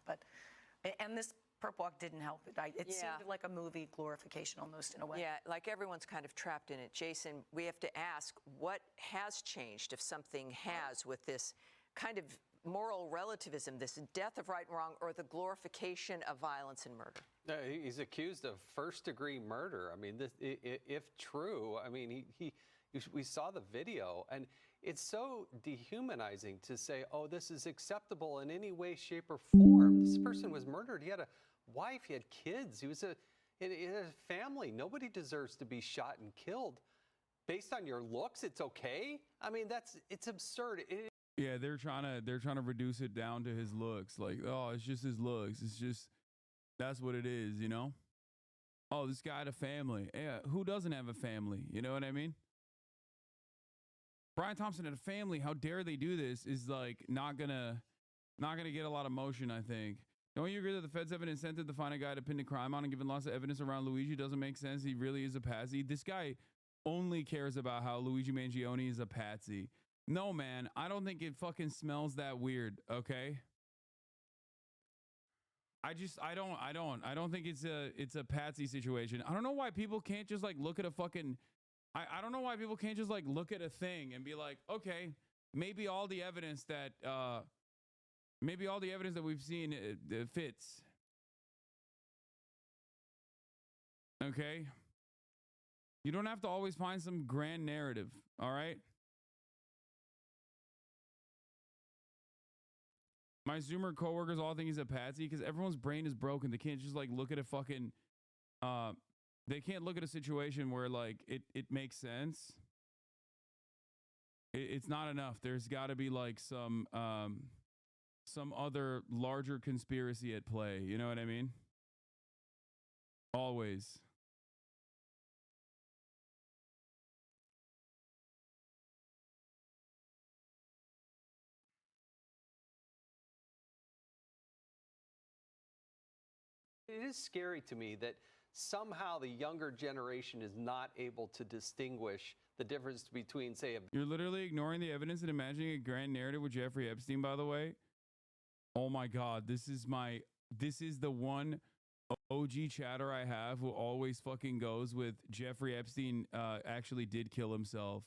And this Perp Walk didn't help it. It seemed like a movie glorification almost in a way. Yeah, like everyone's kind of trapped in it. Jason, we have to ask, what has changed, if something has, with this kind of moral relativism, this death of right and wrong, or the glorification of violence and murder? He's accused of first-degree murder. I mean, if true, I mean, we saw the video, and it's so dehumanizing to say, oh, this is acceptable in any way, shape, or form. This person was murdered. He had a wife, he had kids, he had a family. Nobody deserves to be shot and killed. Based on your looks, it's okay? I mean, it's absurd. Yeah, they're trying to reduce it down to his looks. Like, oh, it's just his looks. It's just, that's what it is, you know? Oh, this guy had a family. Yeah, who doesn't have a family? You know what I mean? Brian Thompson had a family. How dare they do this? Is like not gonna get a lot of motion, I think. Don't you agree that the feds have an incentive to find a guy to pin the crime on, and given lots of evidence around Luigi doesn't make sense? He really is a patsy. This guy only cares about how Luigi Mangione is a patsy. No, man, I don't think it fucking smells that weird, okay? I don't think it's a patsy situation. I don't know why people can't just like look at a fucking I don't know why people can't just like look at a thing and be like, okay, maybe all the evidence that we've seen fits. Okay? You don't have to always find some grand narrative, all right? My Zoomer coworkers all think he's a patsy because everyone's brain is broken. They can't just like look at a fucking they can't look at a situation where like it makes sense. It's not enough. There's got to be like some other larger conspiracy at play. You know what I mean? Always. It is scary to me that somehow the younger generation is not able to distinguish the difference between, say, You're literally ignoring the evidence and imagining a grand narrative with Jeffrey Epstein, by the way. Oh my God, this is the one OG chatter I have who always fucking goes with Jeffrey Epstein actually did kill himself.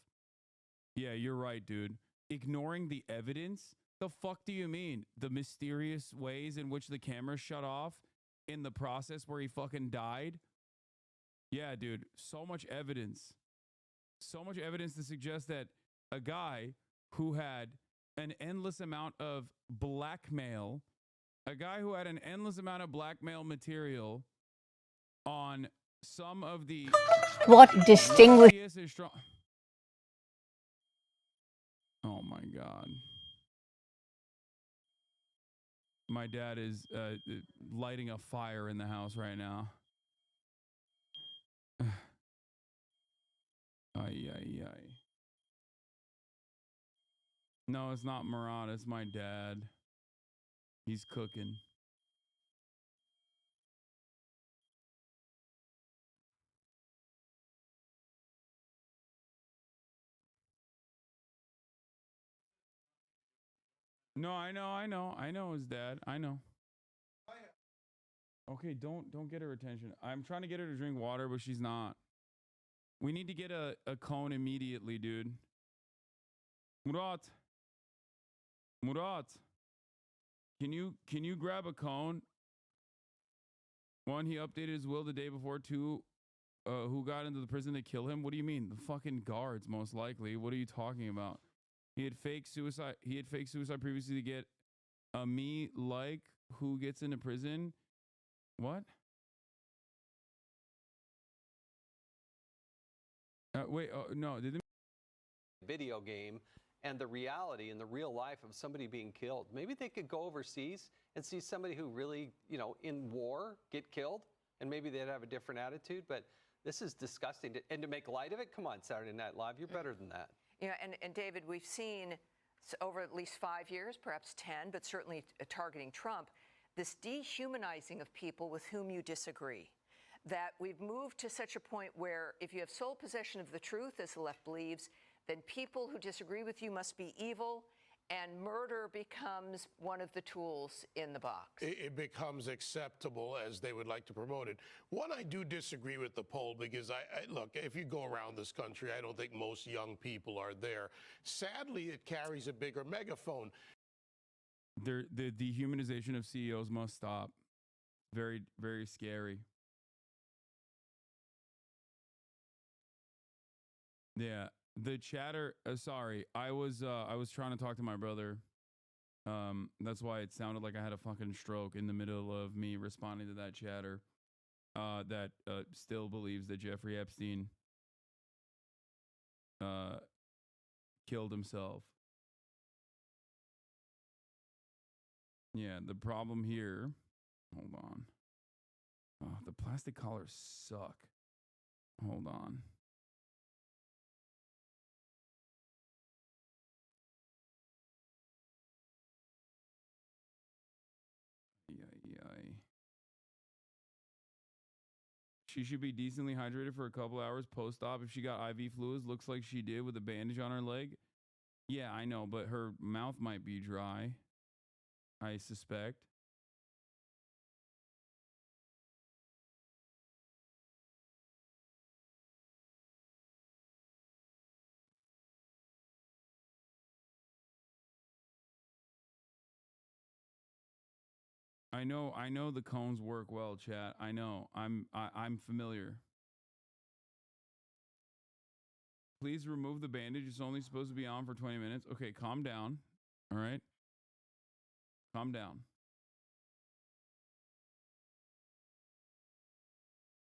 Yeah, you're right, dude. Ignoring the evidence? The fuck do you mean? The mysterious ways in which the camera shut off in the process where he fucking died? Yeah, dude, so much evidence. So much evidence to suggest that a guy who had an endless amount of blackmail, material on some of the What distinguish? Oh my God. My dad is lighting a fire in the house right now. Ay, ay, ay. No, it's not Murat. It's my dad. He's cooking. No, I know his dad. I know. Okay, don't get her attention. I'm trying to get her to drink water, but she's not. We need to get a cone immediately, dude. Murat. Can you grab a cone? One, he updated his will the day before. Two, who got into the prison to kill him? What do you mean? The fucking guards, most likely. What are you talking about? He had fake suicide previously to get a me like who gets into prison. What? Wait, no, did they video game and the reality and the real life of somebody being killed. Maybe they could go overseas and see somebody who really, in war get killed, and maybe they'd have a different attitude. But this is disgusting. And to make light of it, come on, Saturday Night Live, you're better than that. And David, we've seen over at least 5 years, perhaps 10, but certainly targeting Trump, this dehumanizing of people with whom you disagree. That we've moved to such a point where if you have sole possession of the truth, as the left believes, then people who disagree with you must be evil, and murder becomes one of the tools in the box. It becomes acceptable as they would like to promote it. One, I do disagree with the poll because look, if you go around this country, I don't think most young people are there. Sadly, it carries a bigger megaphone. The dehumanization of CEOs must stop. Very, very scary. Yeah, the chatter. Sorry, I was trying to talk to my brother. That's why it sounded like I had a fucking stroke in the middle of me responding to that chatter. That still believes that Jeffrey Epstein killed himself. Yeah, the problem here. Hold on. Oh, the plastic collars suck. Hold on. She should be decently hydrated for a couple hours post-op if she got IV fluids. Looks like she did with a bandage on her leg. Yeah, I know, but her mouth might be dry, I suspect. I know the cones work well, chat. I know. I'm familiar. Please remove the bandage. It's only supposed to be on for 20 minutes. Okay, calm down. All right. Calm down.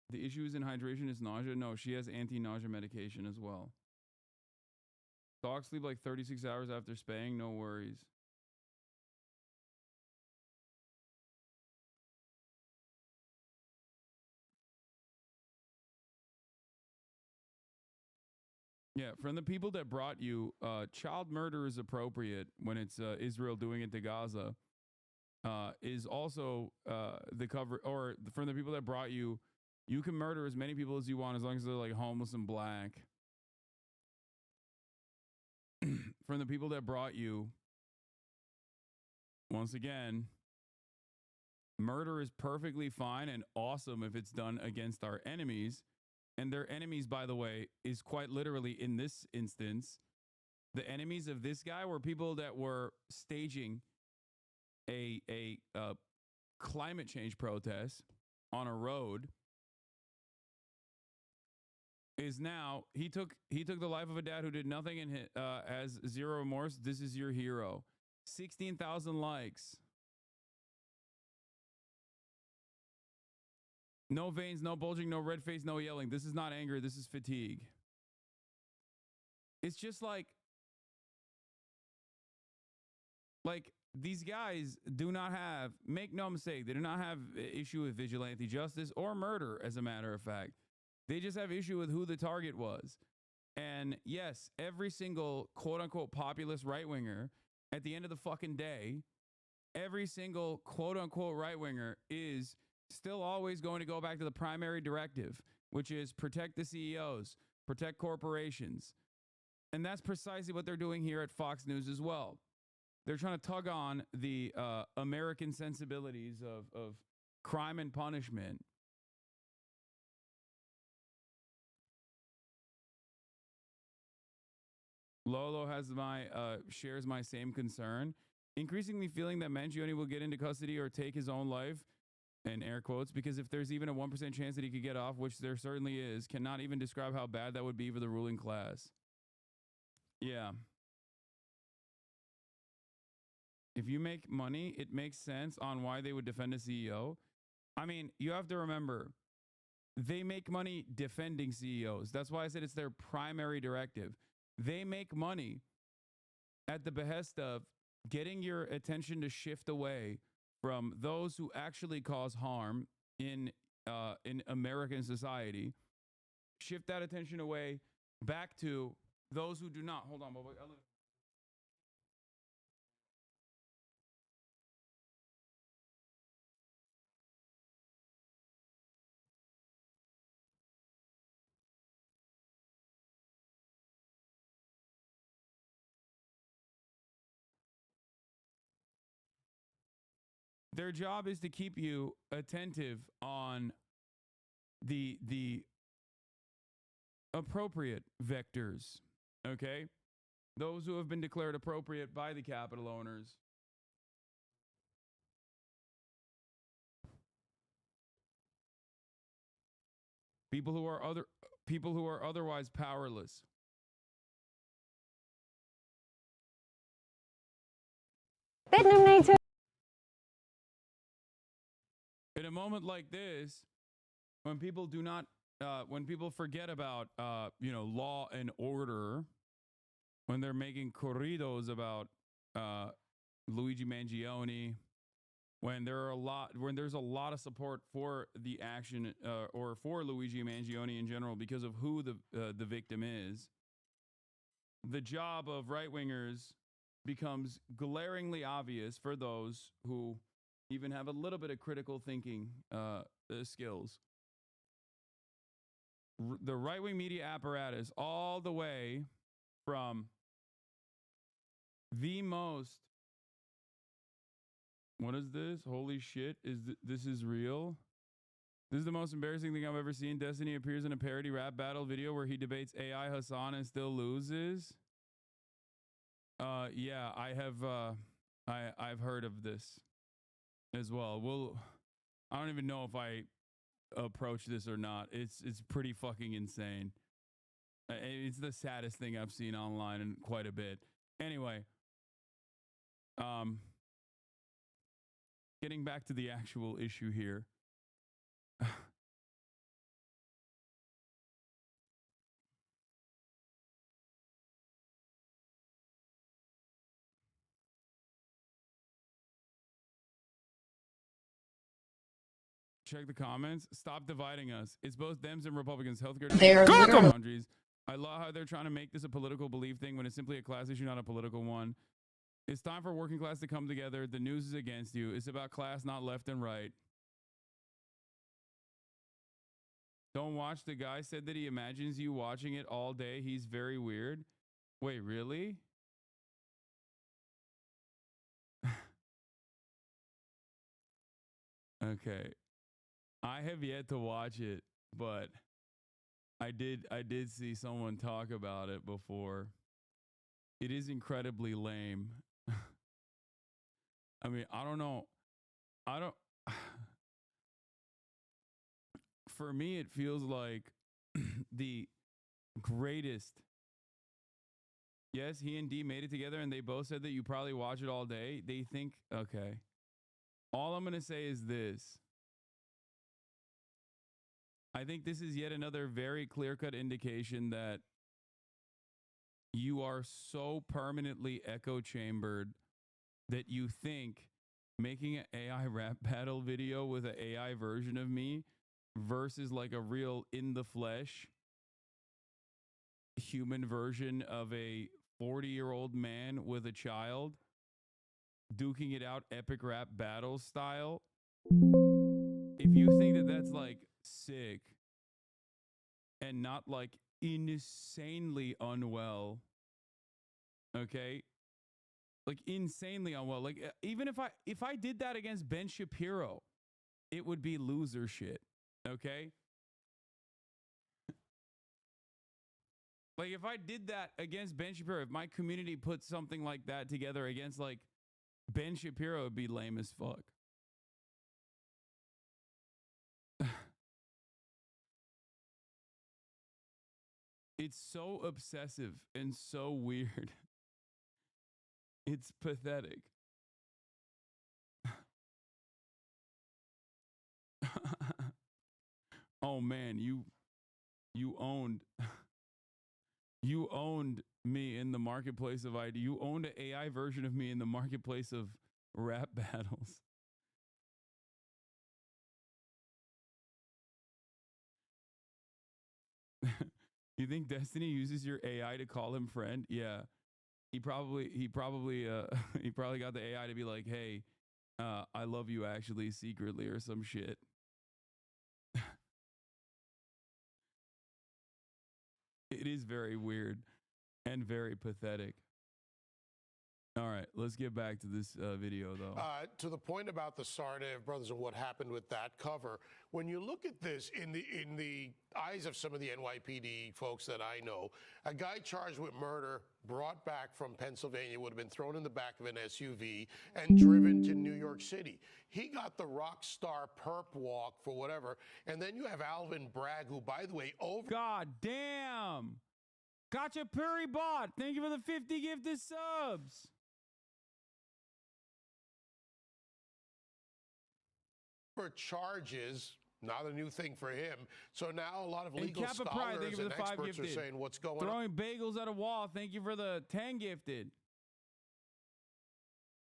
The issue is in hydration. Is nausea? No, she has anti-nausea medication as well. Dog sleep like 36 hours after spaying. No worries. Yeah, from the people that brought you, child murder is appropriate when it's Israel doing it to Gaza. Is also the cover, or from the people that brought you, you can murder as many people as you want as long as they're like homeless and black. From the people that brought you, once again, murder is perfectly fine and awesome if it's done against our enemies. And their enemies, by the way, is quite literally, in this instance, the enemies of this guy were people that were staging a climate change protest on a road. Is now he took the life of a dad who did nothing and has zero remorse. This is your hero. 16,000 likes. No veins, no bulging, no red face, no yelling. This is not anger. This is fatigue. It's just like these guys do not have, make no mistake, they do not have issue with vigilante justice or murder, as a matter of fact. They just have issue with who the target was. And yes, every single quote unquote populist right winger at the end of the fucking day, every single quote unquote right winger is still always going to go back to the primary directive, which is protect the CEOs, protect corporations. And that's precisely what they're doing here at Fox News as well. They're trying to tug on the American sensibilities of crime and punishment. Lolo has shares my same concern. Increasingly feeling that Mangione will get into custody or take his own life, in air quotes, because if there's even a 1% chance that he could get off, which there certainly is, cannot even describe how bad that would be for the ruling class. Yeah. If you make money, it makes sense on why they would defend a CEO. I mean, you have to remember, they make money defending CEOs. That's why I said it's their primary directive. They make money at the behest of getting your attention to shift away from those who actually cause harm in American society. Shift that attention away back to those who do not. Hold on, Bubba. Their job is to keep you attentive on the appropriate vectors, okay? Those who have been declared appropriate by the capital owners. People who are otherwise powerless. In a moment like this, when people do not, when people forget about, law and order, when they're making corridos about Luigi Mangione, when there's a lot of support for the action or for Luigi Mangione in general because of who the victim is, the job of right wingers becomes glaringly obvious for those who even have a little bit of critical thinking skills. The right-wing media apparatus, all the way from the most, what is this? Holy shit, this is real? This is the most embarrassing thing I've ever seen. Destiny appears in a parody rap battle video where he debates AI Hasan and still loses. Yeah, I have I've heard of this as well. I don't even know if I approach this or not. It's pretty fucking insane. It's the saddest thing I've seen online in quite a bit. Anyway, getting back to the actual issue here. Check the comments. Stop dividing us. It's both Dems and Republicans. Healthcare boundaries. I love how they're trying to make this a political belief thing when it's simply a class issue, not a political one. It's time for working class to come together. The news is against you. It's about class, not left and right. Don't watch. The guy said that he imagines you watching it all day. He's very weird. Wait, really? Okay. I have yet to watch it, but I did see someone talk about it before. It is incredibly lame. I mean, I don't know. For me, it feels like the greatest. Yes, he and D made it together and they both said that you probably watch it all day. They think, okay. All I'm going to say is this. I think this is yet another very clear-cut indication that you are so permanently echo-chambered that you think making an AI rap battle video with an AI version of me versus like a real in the flesh human version of a 40-year-old man with a child duking it out epic rap battle style. If you think that that's like sick and not like insanely unwell, okay? Like insanely unwell. Like even if I did that against Ben Shapiro, it would be loser shit, okay? Like if I did that against Ben Shapiro, if my community put something like that together against like Ben Shapiro, it'd be lame as fuck. It's so obsessive and so weird. It's pathetic. Oh man, you owned you owned me in the marketplace of ID. You owned an AI version of me in the marketplace of rap battles. You think Destiny uses your AI to call him friend? Yeah. He probably he probably got the AI to be like, "Hey, I love you actually secretly," or some shit. It is very weird and very pathetic. All right, let's get back to this video, though. To the point about the Tsarnaev brothers and what happened with that cover, when you look at this in the eyes of some of the NYPD folks that I know, a guy charged with murder, brought back from Pennsylvania, would have been thrown in the back of an SUV and driven to New York City. He got the rock star perp walk for whatever, and then you have Alvin Bragg, who, by the way, God damn! Gotcha Puri Bot, thank you for the 50 gifted subs. For charges, not a new thing for him. So now a lot of And legal Kappa Pride, thank scholars you for and the 5 experts are gifted. saying what's going on. Throwing bagels at a wall, thank you for the 10 gifted.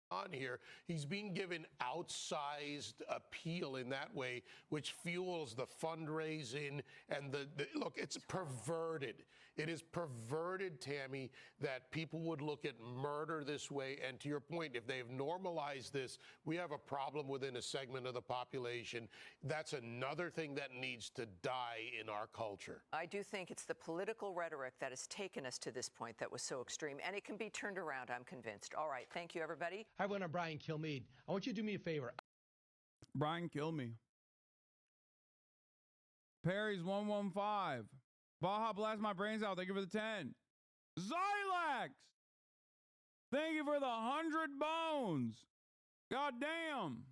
On here, he's being given outsized appeal in that way, which fuels the fundraising and the look, it's perverted. It is perverted, Tammy, that people would look at murder this way. And to your point, if they've normalized this, we have a problem within a segment of the population. That's another thing that needs to die in our culture. I do think it's the political rhetoric that has taken us to this point that was so extreme, and it can be turned around, I'm convinced. All right, thank you, everybody. Hi, everyone. I'm Brian Kilmeade. I want you to do me a favor. Brian, kill me. Perry's 115. Baja blast my brains out. Thank you for the 10. Zylax. Thank you for the 100 bones. God damn.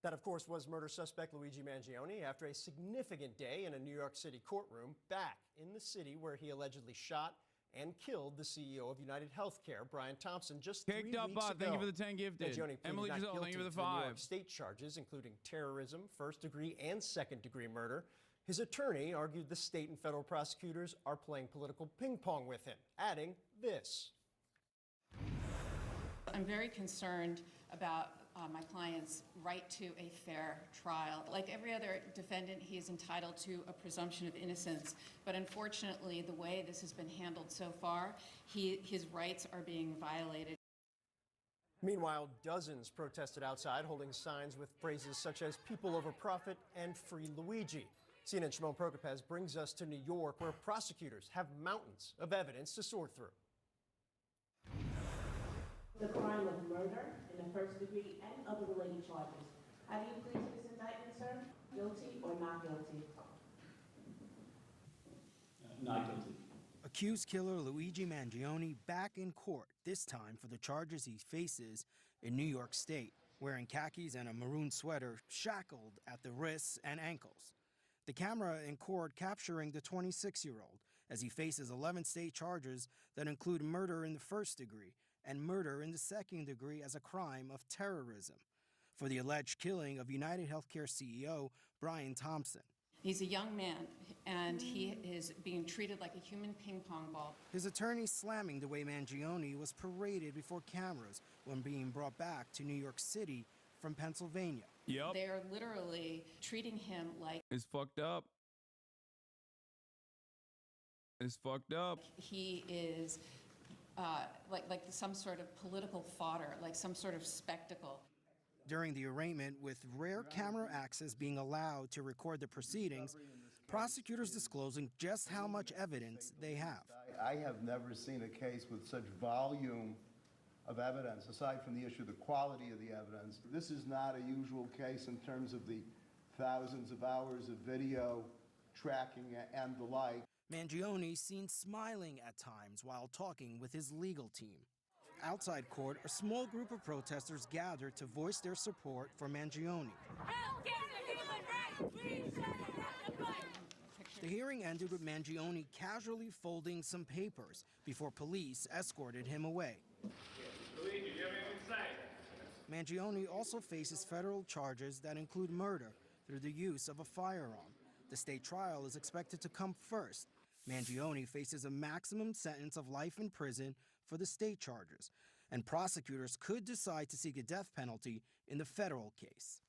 That, of course, was murder suspect Luigi Mangione after a significant day in a New York City courtroom back in the city where he allegedly shot and killed the CEO of United Healthcare, Brian Thompson, just 3 weeks ago. Thank you for the 10 gifted. Mangione Emily pleaded not Giselle, thank you for the guilty to New 5. York State charges, including terrorism, first-degree and second-degree murder. His attorney argued the state and federal prosecutors are playing political ping-pong with him, adding this. I'm very concerned about my client's right to a fair trial. Like every other defendant, he is entitled to a presumption of innocence. But unfortunately, the way this has been handled so far, his rights are being violated. Meanwhile, dozens protested outside, holding signs with phrases such as "People over profit" and "Free Luigi." CNN's Shimon Prokopez brings us to New York, where prosecutors have mountains of evidence to sort through. The crime of murder in the first degree and other related charges. How do you plead to this indictment, sir? Guilty or not guilty? Not guilty. Accused killer Luigi Mangione back in court, this time for the charges he faces in New York State, wearing khakis and a maroon sweater, shackled at the wrists and ankles. The camera in court capturing the 26-year-old as he faces 11 state charges that include murder in the first degree and murder in the second degree as a crime of terrorism for the alleged killing of United Healthcare CEO Brian Thompson. He's a young man, and he is being treated like a human ping pong ball. His attorney slamming the way Mangione was paraded before cameras when being brought back to New York City from Pennsylvania. Yep. They are literally treating him like It's fucked up. It's fucked up. he is like some sort of political fodder, like some sort of spectacle. During the arraignment, with rare camera access being allowed to record the proceedings, prosecutors disclosing just how much evidence they have. I have never seen a case with such volume of evidence, aside from the issue of the quality of the evidence. This is not a usual case in terms of the thousands of hours of video tracking and the like. Mangione seen smiling at times while talking with his legal team. Outside court, a small group of protesters gathered to voice their support for Mangione. The hearing ended with Mangione casually folding some papers before police escorted him away. Luigi, do you have anything to say? Mangione also faces federal charges that include murder through the use of a firearm. The state trial is expected to come first. Mangione faces a maximum sentence of life in prison for the state charges, and prosecutors could decide to seek a death penalty in the federal case.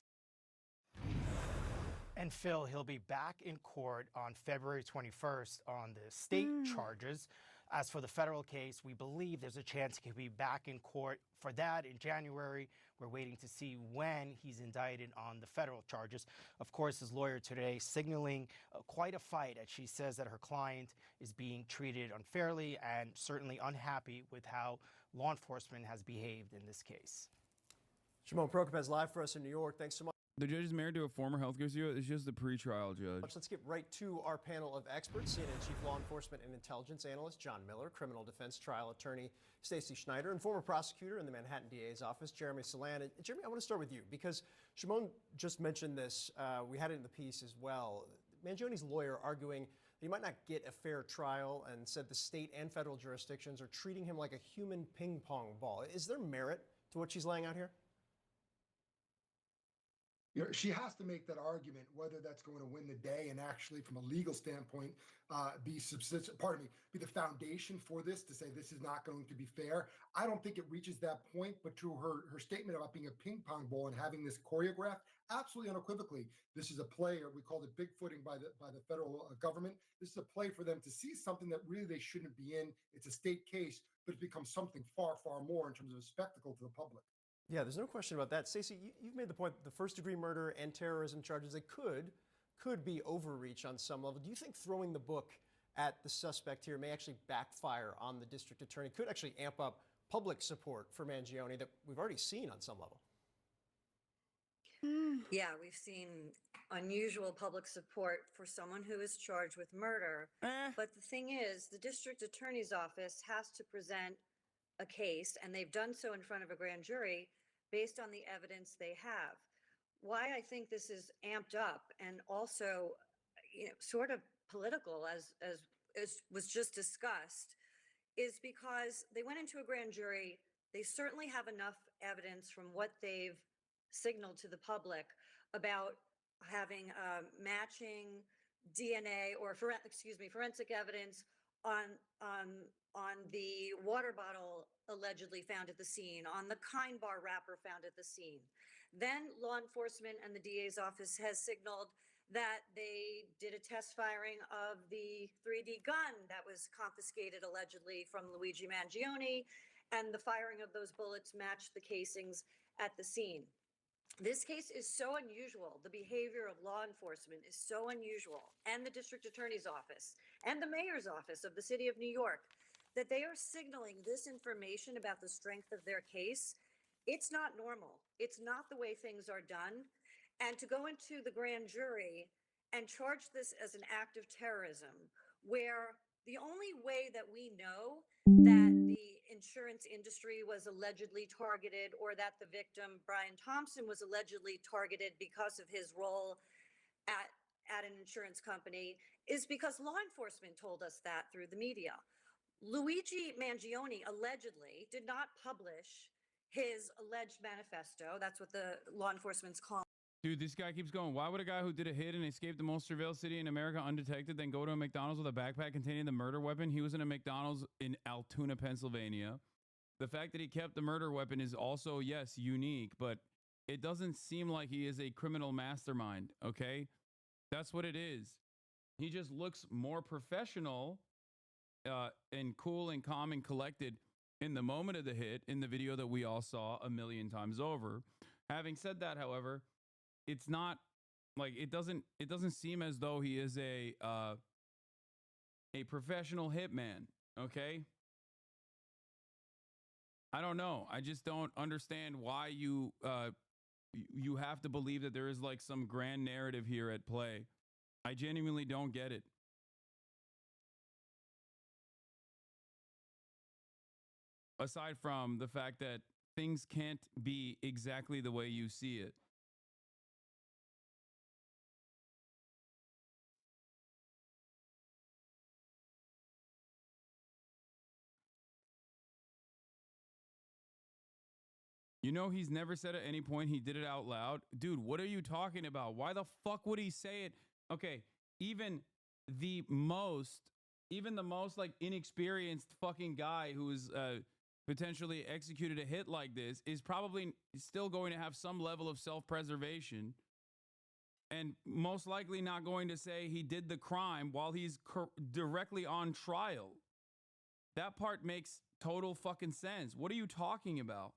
And Phil, he'll be back in court on February 21st on the state charges. As for the federal case, we believe there's a chance he could be back in court for that in January. We're waiting to see when he's indicted on the federal charges. Of course, his lawyer today signaling quite a fight as she says that her client is being treated unfairly and certainly unhappy with how law enforcement has behaved in this case. Shimon Prokop live for us in New York. Thanks so much. The judge is married to a former healthcare CEO. It's just the pretrial judge. Let's get right to our panel of experts. CNN Chief Law Enforcement and Intelligence Analyst John Miller, Criminal Defense Trial Attorney Stacey Schneider, and former prosecutor in the Manhattan DA's office, Jeremy Salan. And Jeremy, I want to start with you because Shimon just mentioned this. We had it in the piece as well. Mangione's lawyer arguing that he might not get a fair trial and said the state and federal jurisdictions are treating him like a human ping pong ball. Is there merit to what she's laying out here? She has to make that argument, whether that's going to win the day and actually, from a legal standpoint, be the foundation for this to say this is not going to be fair. I don't think it reaches that point, but to her statement about being a ping pong ball and having this choreographed, absolutely unequivocally, this is a play, or we called it bigfooting by the federal government. This is a play for them to see something that really they shouldn't be in. It's a state case, but it's become something far, far more in terms of a spectacle to the public. Yeah, there's no question about that. Stacey, you've made the point that the first-degree murder and terrorism charges, they could be overreach on some level. Do you think throwing the book at the suspect here may actually backfire on the district attorney, could actually amp up public support for Mangione that we've already seen on some level? Yeah, we've seen unusual public support for someone who is charged with murder. But the thing is, the district attorney's office has to present a case, and they've done so in front of a grand jury based on the evidence they have. Why I think this is amped up and also, sort of political, as was just discussed, is because they went into a grand jury. They certainly have enough evidence from what they've signaled to the public about having matching DNA or forensic evidence on the water bottle allegedly found at the scene, on the Kind Bar wrapper found at the scene. Then law enforcement and the DA's office has signaled that they did a test firing of the 3D gun that was confiscated allegedly from Luigi Mangione, and the firing of those bullets matched the casings at the scene. This case is so unusual. The behavior of law enforcement is so unusual, and the district attorney's office and the mayor's office of the city of New York, that they are signaling this information about the strength of their case. It's not normal. It's not the way things are done. And to go into the grand jury and charge this as an act of terrorism, where the only way that we know that the insurance industry was allegedly targeted, or that the victim, Brian Thompson, was allegedly targeted because of his role at an insurance company, is because law enforcement told us that through the media. Luigi Mangione allegedly did not publish his alleged manifesto. That's what the law enforcement's calling Dude, this guy keeps going. Why would a guy who did a hit and escaped the most surveilled city in America undetected then go to a McDonald's with a backpack containing the murder weapon? He was in a McDonald's in Altoona, Pennsylvania. The fact that he kept the murder weapon is also, yes, unique, but it doesn't seem like he is a criminal mastermind, okay? That's what it is. He just looks more professional and cool and calm and collected in the moment of the hit in the video that we all saw a million times over. Having said that, however, it's not like it doesn't seem as though he is a professional hitman, okay? I don't know. I just don't understand why you have to believe that there is like some grand narrative here at play. I genuinely don't get it. Aside from the fact that things can't be exactly the way you see it. You know, he's never said at any point he did it out loud. Dude, what are you talking about? Why the fuck would he say it? Okay, even the most like inexperienced fucking guy who's potentially executed a hit like this is probably still going to have some level of self-preservation and most likely not going to say he did the crime while he's directly on trial. That part makes total fucking sense. What are you talking about?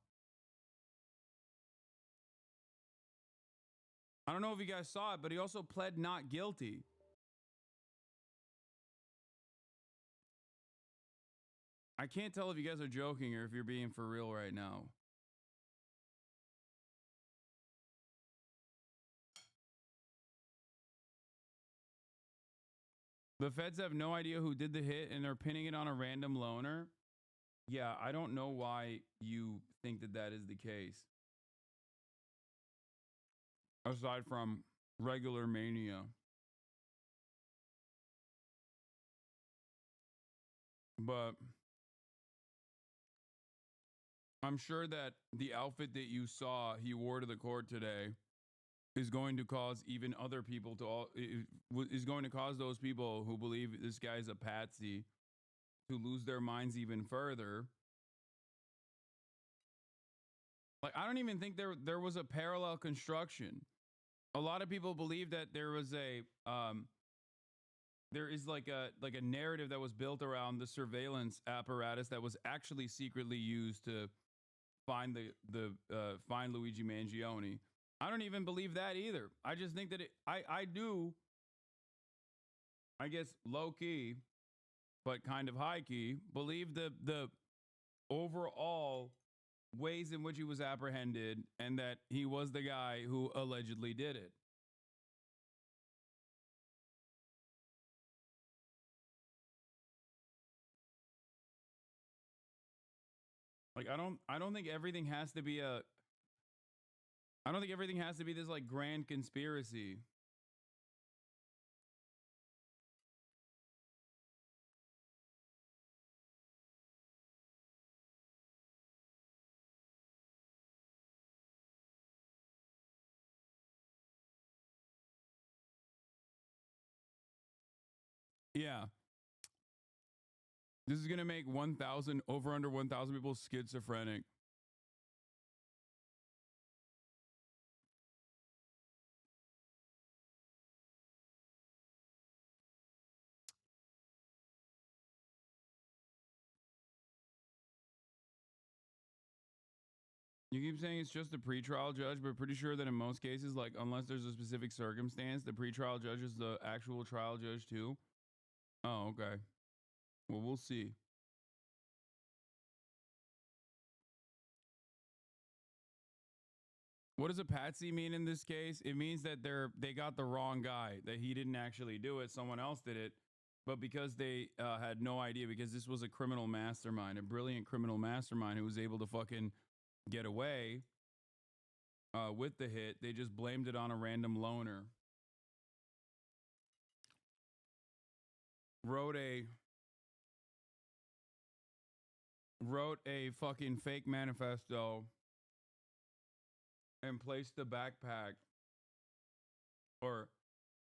I don't know if you guys saw it, but he also pled not guilty. I can't tell if you guys are joking or if you're being for real right now. The feds have no idea who did the hit and they're pinning it on a random loner. Yeah, I don't know why you think that that is the case. Aside from regular mania. But I'm sure that the outfit that you saw he wore to the court today is going to cause even other people is going to cause those people who believe this guy's a patsy to lose their minds even further. Like, I don't even think there was a parallel construction. A lot of people believe that there was there is like a narrative that was built around the surveillance apparatus that was actually secretly used to find find Luigi Mangione. I don't even believe that either. I just think that I do, I guess, low key, but kind of high key, believe the overall ways in which he was apprehended and that he was the guy who allegedly did it. Like, I don't think everything has to be I don't think everything has to be this like grand conspiracy. Yeah. This is going to make 1,000 over under 1,000 people schizophrenic. You keep saying it's just the pretrial judge, but pretty sure that in most cases, like unless there's a specific circumstance, the pretrial judge is the actual trial judge too. Oh, okay. Well, we'll see. What does a patsy mean in this case? It means that they got the wrong guy, that he didn't actually do it, someone else did it. But because they had no idea, because this was a criminal mastermind, a brilliant criminal mastermind who was able to fucking get away with the hit, they just blamed it on a random loner. Wrote a fucking fake manifesto and placed the backpack or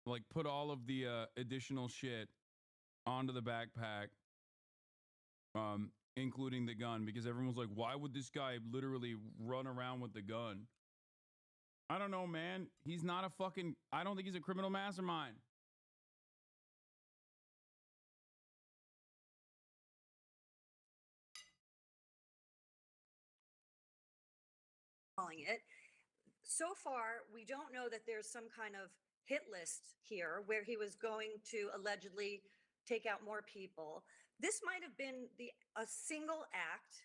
like put all of the additional shit onto the backpack, including the gun, because everyone was like, why would this guy literally run around with the gun? I don't know, man. He's not a fucking, I don't think he's a criminal mastermind. Calling it. So far, we don't know that there's some kind of hit list here where he was going to allegedly take out more people. This might have been a single act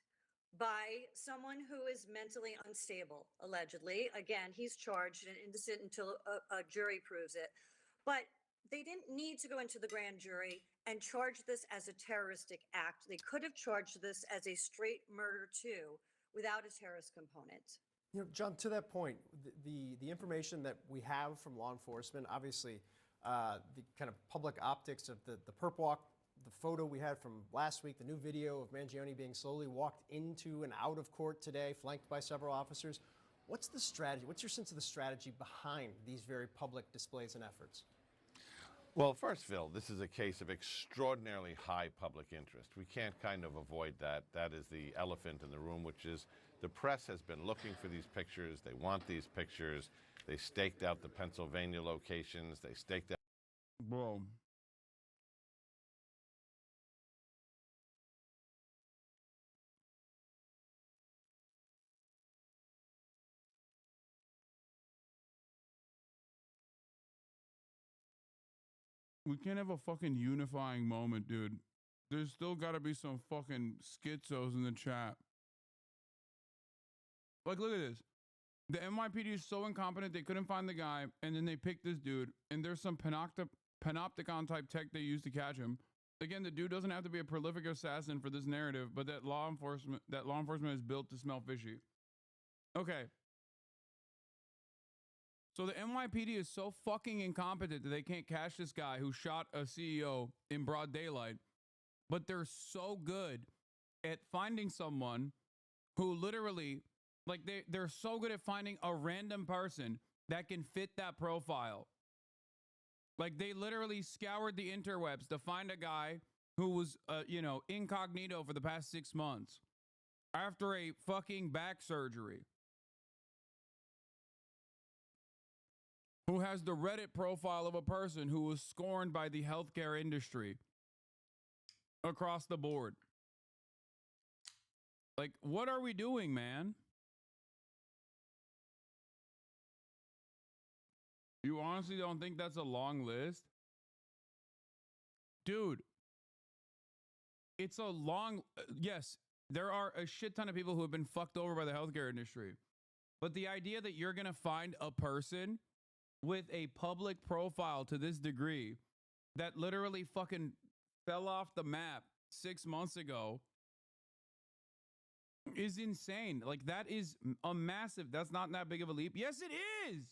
by someone who is mentally unstable, allegedly. Again, he's charged and innocent until a jury proves it. But they didn't need to go into the grand jury and charge this as a terroristic act. They could have charged this as a straight murder too, without a terrorist component. You know, John, to that point, the information that we have from law enforcement, obviously, the kind of public optics of the perp walk, the photo we had from last week, the new video of Mangione being slowly walked into and out of court today, flanked by several officers. What's the strategy? What's your sense of the strategy behind these very public displays and efforts? Well, first, Phil, this is a case of extraordinarily high public interest. We can't kind of avoid that. That is the elephant in the room, which is the press has been looking for these pictures. They want these pictures. They staked out the Pennsylvania locations. They staked out. Bro. We can't have a fucking unifying moment, dude. There's still got to be some fucking schizos in the chat. Like, look at this. The NYPD is so incompetent, they couldn't find the guy, and then they picked this dude, and there's some panopticon type tech they used to catch him. Again, the dude doesn't have to be a prolific assassin for this narrative, but that law enforcement is built to smell fishy. Okay. So the NYPD is so fucking incompetent that they can't catch this guy who shot a CEO in broad daylight, but they're so good at finding someone who literally, like they're so good at finding a random person that can fit that profile. Like they literally scoured the interwebs to find a guy who was, incognito for the past 6 months after a fucking back surgery, who has the Reddit profile of a person who was scorned by the healthcare industry across the board. Like, what are we doing, man? You honestly don't think that's a long list? Dude, it's a long, yes, there are a shit ton of people who have been fucked over by the healthcare industry. But the idea that you're going to find a person with a public profile to this degree that literally fucking fell off the map 6 months ago is insane. Like, that is a massive, that's not that big of a leap. Yes, it is.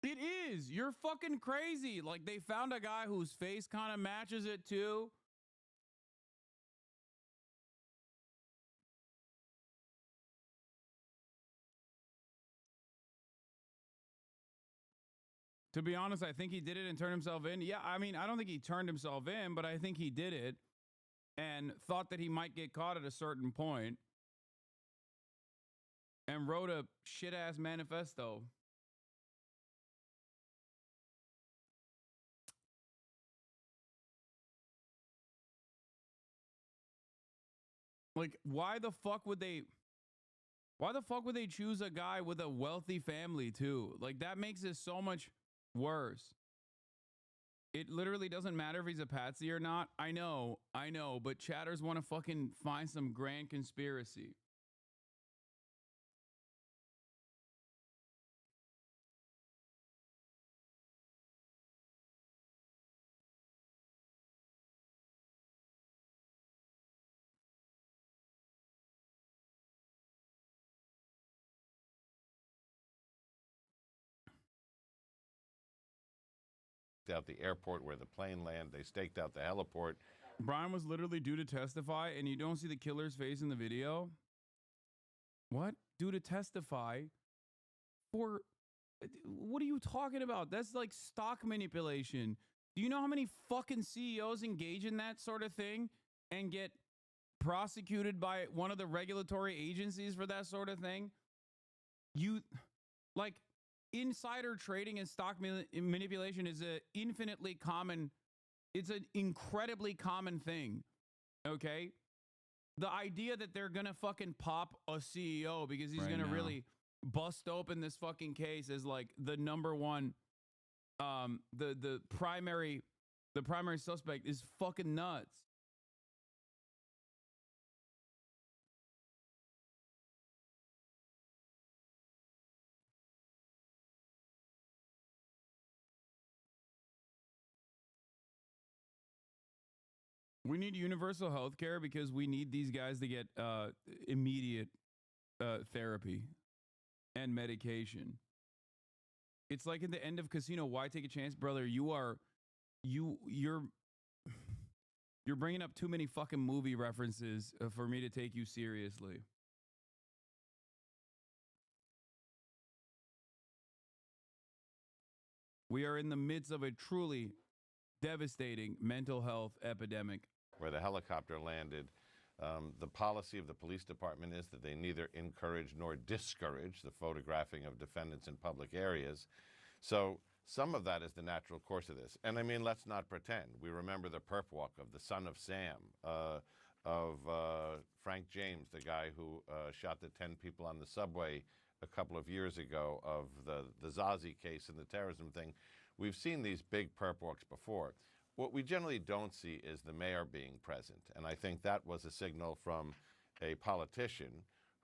It is. You're fucking crazy. Like, they found a guy whose face kind of matches it too. To be honest, I think he did it and turned himself in. Yeah, I mean, I don't think he turned himself in, but I think he did it and thought that he might get caught at a certain point and wrote a shit-ass manifesto. Like, why the fuck would they choose a guy with a wealthy family too? Like, that makes it so much worse. It literally doesn't matter if he's a patsy or not. I know, but chatters want to fucking find some grand conspiracy. Out the airport where the plane landed. They staked out the heliport. Brian was literally due to testify, and you don't see the killer's face in the video? What? Due to testify for what are you talking about? That's like stock manipulation. Do you know how many fucking CEOs engage in that sort of thing and get prosecuted by one of the regulatory agencies for that sort of thing? You, like, insider trading and stock manipulation is a infinitely common, it's an incredibly common thing, okay? The idea that they're gonna fucking pop a CEO because he's gonna really bust open this fucking case is like the number one, the primary suspect is fucking nuts. We need universal health care because we need these guys to get immediate therapy and medication. It's like at the end of Casino, why take a chance, brother? You're bringing up too many fucking movie references for me to take you seriously. We are in the midst of a truly devastating mental health epidemic. Where the helicopter landed, the policy of the police department is that they neither encourage nor discourage the photographing of defendants in public areas. So some of that is the natural course of this. And I mean, let's not pretend. We remember the perp walk of the son of Sam, of Frank James, the guy who shot the 10 people on the subway a couple of years ago, of the Zazi case and the terrorism thing. We've seen these big perp walks before. What we generally don't see is the mayor being present. And I think that was a signal from a politician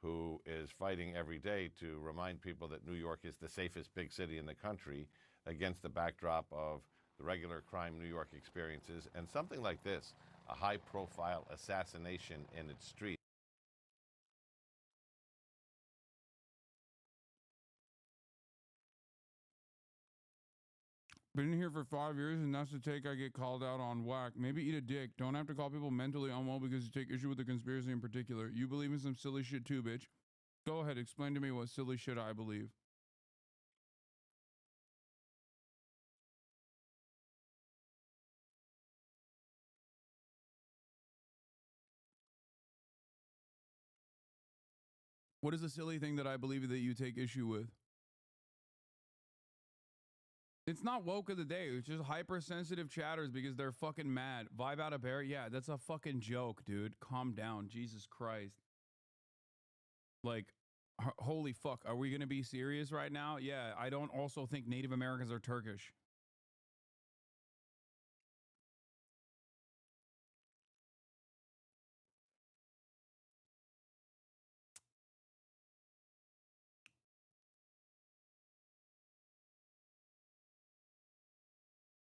who is fighting every day to remind people that New York is the safest big city in the country against the backdrop of the regular crime New York experiences. And something like this, a high-profile assassination in its street. Been here for 5 years, and that's the take I get called out on. Whack. Maybe eat a dick. Don't have to call people mentally unwell because you take issue with the conspiracy in particular. You believe in some silly shit too, bitch. Go ahead, explain to me what silly shit I believe. What is the silly thing that I believe that you take issue with? It's not woke of the day. It's just hypersensitive chatters because they're fucking mad. Vibe out a bear? Yeah, that's a fucking joke, dude. Calm down. Jesus Christ. Like, holy fuck. Are we going to be serious right now? Yeah, I don't also think Native Americans are Turkish.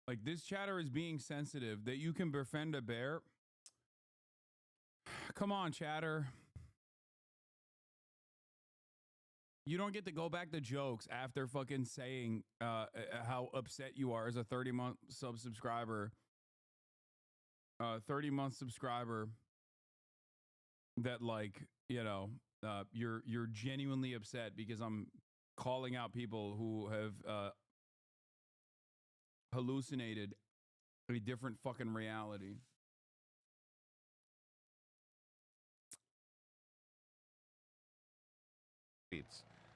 Like, this chatter is being sensitive that you can befriend a bear. Come on, chatter. You don't get to go back to jokes after fucking saying how upset you are as a 30-month subscriber. 30-month subscriber that, like, you know, you're genuinely upset because I'm calling out people who have hallucinated a different fucking reality.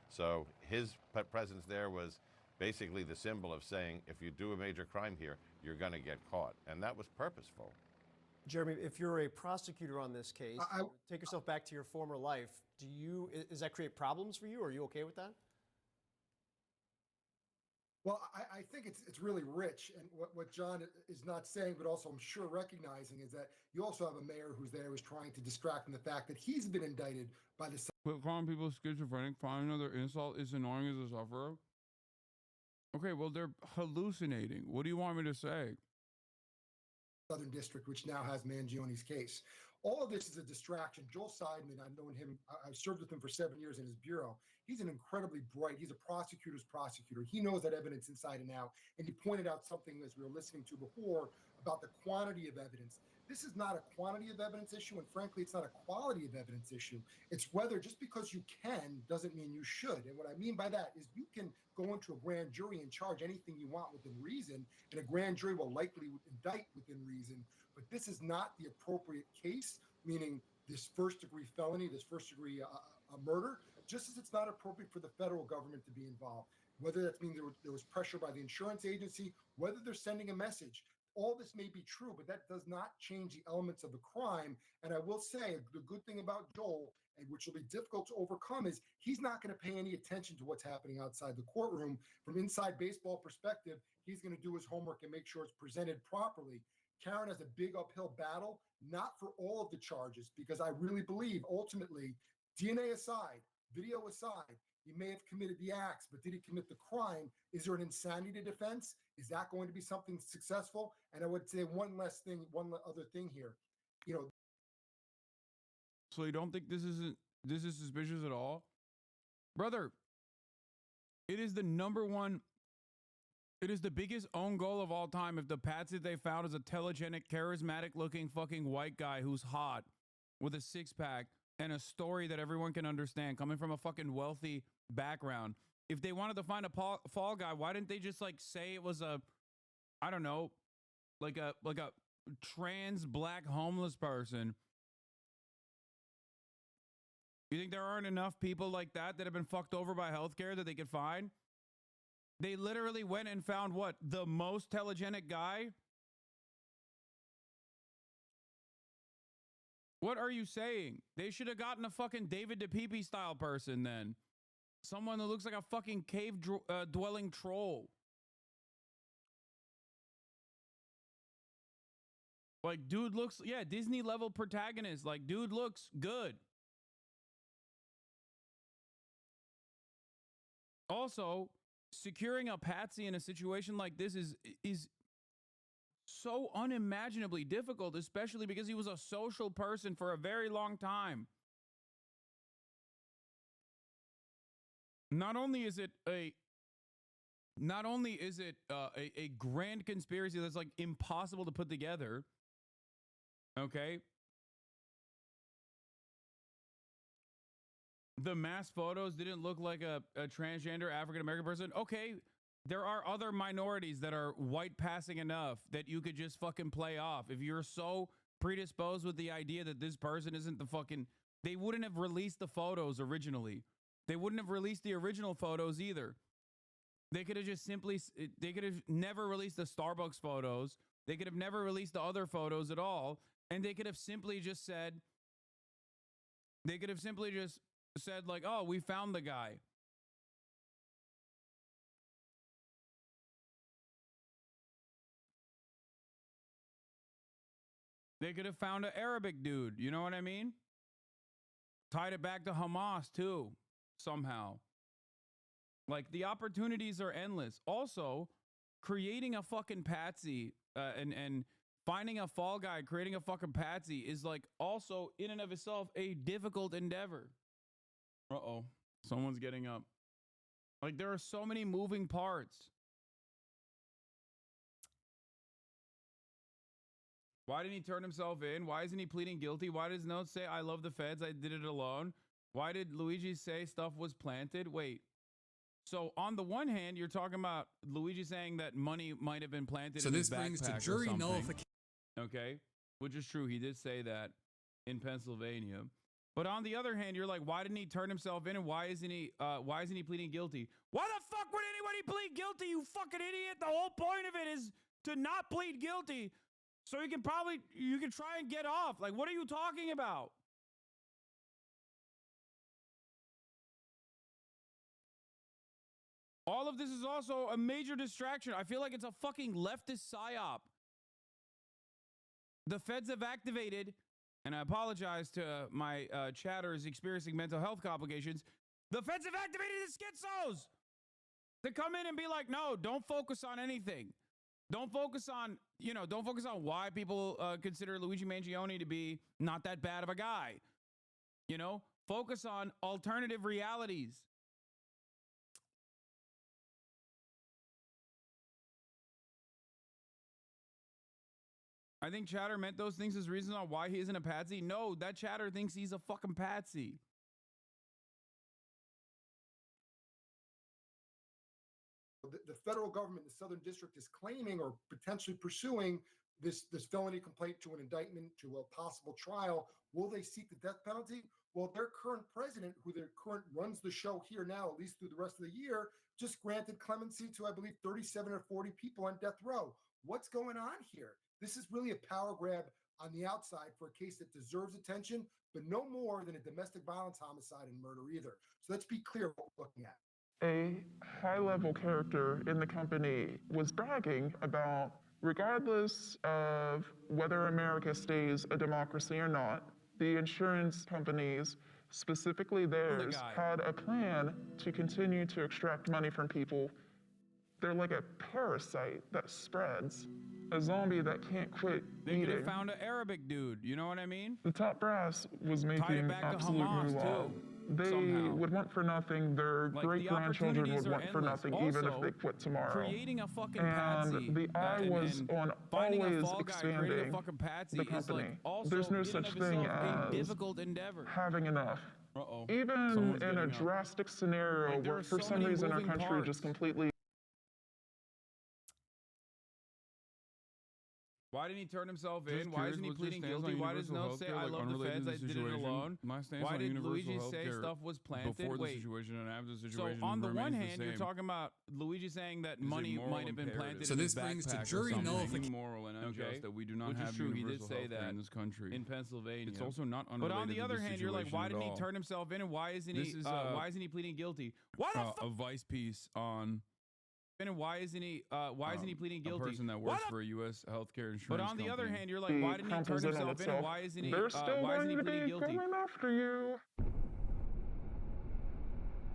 So his presence there was basically the symbol of saying, if you do a major crime here, you're going to get caught. And that was purposeful. Jeremy, if you're a prosecutor on this case, take yourself back to your former life. Does that create problems for you? Are you okay with that? Well, I think it's really rich, and what John is not saying, but also I'm sure recognizing, is that you also have a mayor who's there who's trying to distract from the fact that he's been indicted by the. But calling people schizophrenic, finding another insult is annoying as a sufferer. Okay, well, they're hallucinating. What do you want me to say? Southern District, which now has Mangione's case. All of this is a distraction. Joel Seidman, I've known him, I've served with him for 7 years in his bureau. He's an incredibly bright, he's a prosecutor's prosecutor. He knows that evidence inside and out. And he pointed out something, as we were listening to before, about the quantity of evidence This is not a quantity of evidence issue, and frankly, it's not a quality of evidence issue. It's whether just because you can doesn't mean you should. And what I mean by that is you can go into a grand jury and charge anything you want within reason, and a grand jury will likely indict within reason. But this is not the appropriate case, meaning this first-degree felony, this first-degree murder, just as it's not appropriate for the federal government to be involved. Whether that means there was pressure by the insurance agency, whether they're sending a message. All this may be true, but that does not change the elements of the crime. And I will say the good thing about Joel, and which will be difficult to overcome, is he's not going to pay any attention to what's happening outside the courtroom. From inside baseball perspective, he's going to do his homework and make sure it's presented properly. Karen has a big uphill battle, not for all of the charges, because I really believe ultimately, DNA aside, video aside, he may have committed the acts, but did he commit the crime? Is there an insanity defense? Is that going to be something successful? And I would say one other thing here. You know. So you don't think this is suspicious at all? Brother, it is the #1. It is the biggest own goal of all time if the patsy they found is a telegenic, charismatic-looking fucking white guy who's hot with a six-pack and a story that everyone can understand coming from a fucking wealthy background. If they wanted to find a fall guy, why didn't they just like say it was a, I don't know, like a trans black homeless person? You think there aren't enough people like that have been fucked over by healthcare that they could find? They literally went and found what? The most telegenic guy? What are you saying? They should have gotten a fucking David DePipe style person then. Someone that looks like a fucking cave dwelling troll. Like, dude looks, yeah, Disney level protagonist. Like, dude looks good. Also, securing a patsy in a situation like this is so unimaginably difficult, especially because he was a social person for a very long time. Not only is it a grand conspiracy that's like impossible to put together, okay? The mass photos didn't look like a transgender African-American person. Okay, there are other minorities that are white passing enough that you could just fucking play off. If you're so predisposed with the idea that this person isn't the fucking... They wouldn't have released the photos originally. They wouldn't have released the original photos either. They could have just simply... They could have never released the Starbucks photos. They could have never released the other photos at all. And they could have simply just said... They could have simply just said, like, oh, we found the guy. They could have found an Arabic dude. You know what I mean? Tied it back to Hamas, too, somehow. Like, the opportunities are endless. Also, creating a fucking patsy and finding a fall guy, creating a fucking patsy is, like, also, in and of itself, a difficult endeavor. Uh-oh. Someone's getting up. Like, there are so many moving parts. Why didn't he turn himself in? Why isn't he pleading guilty? Why does note say, I love the feds, I did it alone? Why did Luigi say stuff was planted? Wait. So on the one hand, you're talking about Luigi saying that money might have been planted in his backpack. So this brings to jury nullification. Okay, which is true. He did say that in Pennsylvania. But on the other hand, you're like, why didn't he turn himself in, and why isn't he pleading guilty? Why the fuck would anybody plead guilty, you fucking idiot? The whole point of it is to not plead guilty, so you can try and get off. Like, what are you talking about? All of this is also a major distraction. I feel like it's a fucking leftist psyop. The feds have activated, and I apologize to my chatters experiencing mental health complications. The feds have activated the schizos to come in and be like, no, don't focus on anything. Don't focus on, don't focus on why people consider Luigi Mangione to be not that bad of a guy. Focus on alternative realities. I think chatter meant those things as reasons on why he isn't a patsy. No, that chatter thinks he's a fucking patsy. The federal government, the Southern District, is claiming or potentially pursuing this felony complaint to an indictment, to a possible trial. Will they seek the death penalty? Well, their current president, who runs the show here now, at least through the rest of the year, just granted clemency to, I believe, 37 or 40 people on death row. What's going on here? This is really a power grab on the outside for a case that deserves attention, but no more than a domestic violence homicide and murder either. So let's be clear what we're looking at. A high-level character in the company was bragging about, regardless of whether America stays a democracy or not, the insurance companies, specifically theirs, had a plan to continue to extract money from people. They're like a parasite that spreads, a zombie that can't quit They could have eating. found an Arabic dude, you know what I mean? The top brass was making absolute moolah. They would want for nothing. Their great-grandchildren would want for nothing, even if they quit tomorrow. Creating a fucking and patsy, the eye was on finding always a fall guy, creating expanding a fucking patsy the is company. like also There's no in such and of thing itself a as difficult endeavor. having enough. Uh-oh. Even Someone's in a getting up. drastic scenario Like, there where are for so some many reason our moving country parts. just completely Why didn't he turn himself Just in? Why isn't he curious, what's your pleading stance guilty? on Why does universal no say healthcare, I like, love the unrelated feds, to I the did it situation? alone? My stance Why on did universal Luigi say healthcare stuff was planted? before the Wait. situation and after the So situation on the one remains the hand, you're same. talking about Luigi saying that Is a money moral might have been imperative. planted So in this his brings to backpack or jury something. nullification. Immoral and unjust Okay. that we do not Which is have true. He universal did say healthcare that in this country. In Pennsylvania. It's also not But on unrelated the to other the hand, you're like, situation why at didn't he all. turn himself in and why isn't This he is, why isn't he pleading guilty? Why the fuck? a Vice piece on And why isn't he pleading guilty? a person that Why works the for a U.S. healthcare insurance But on the other company. hand, you're like, why didn't he turn himself in and why isn't he They're still why isn't he going to pleading be guilty? going after you.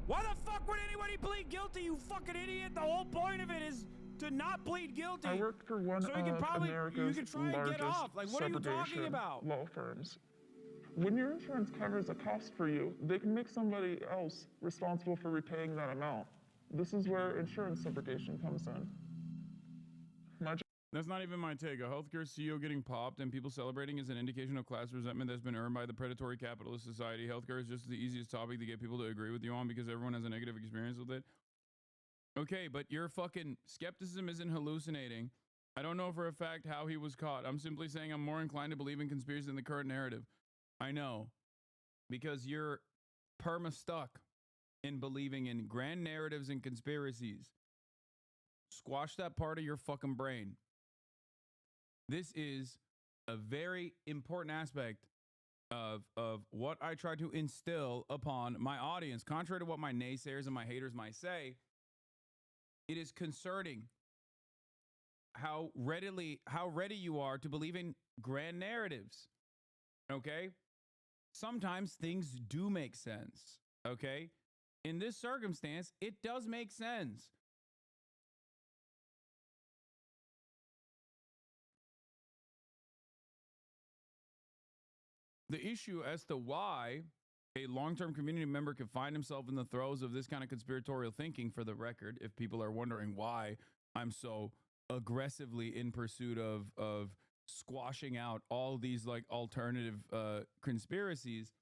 Why the fuck would anybody plead guilty, you fucking idiot? The whole point of it is to not plead guilty. I worked for one so you can of probably America's you can try and largest get off. Like, what are you talking subrogation about? law firms. When your insurance covers a cost for you, they can make somebody else responsible for repaying that amount. This is where insurance subrogation comes in. That's not even my take. A healthcare CEO getting popped and people celebrating is an indication of class resentment that's been earned by the predatory capitalist society. Healthcare is just the easiest topic to get people to agree with you on because everyone has a negative experience with it. Okay, but your fucking skepticism isn't hallucinating. I don't know for a fact how he was caught. I'm simply saying I'm more inclined to believe in conspiracy than the current narrative. I know. Because you're perma-stuck in believing in grand narratives and conspiracies. Squash that part of your fucking brain. This is a very important aspect of what I try to instill upon my audience. Contrary to what my naysayers and my haters might say, it is concerning how ready you are to believe in grand narratives. Okay? Sometimes things do make sense. Okay? In this circumstance, it does make sense. The issue as to why a long-term community member could find himself in the throes of this kind of conspiratorial thinking, for the record, if people are wondering why I'm so aggressively in pursuit of squashing out all these like alternative conspiracies,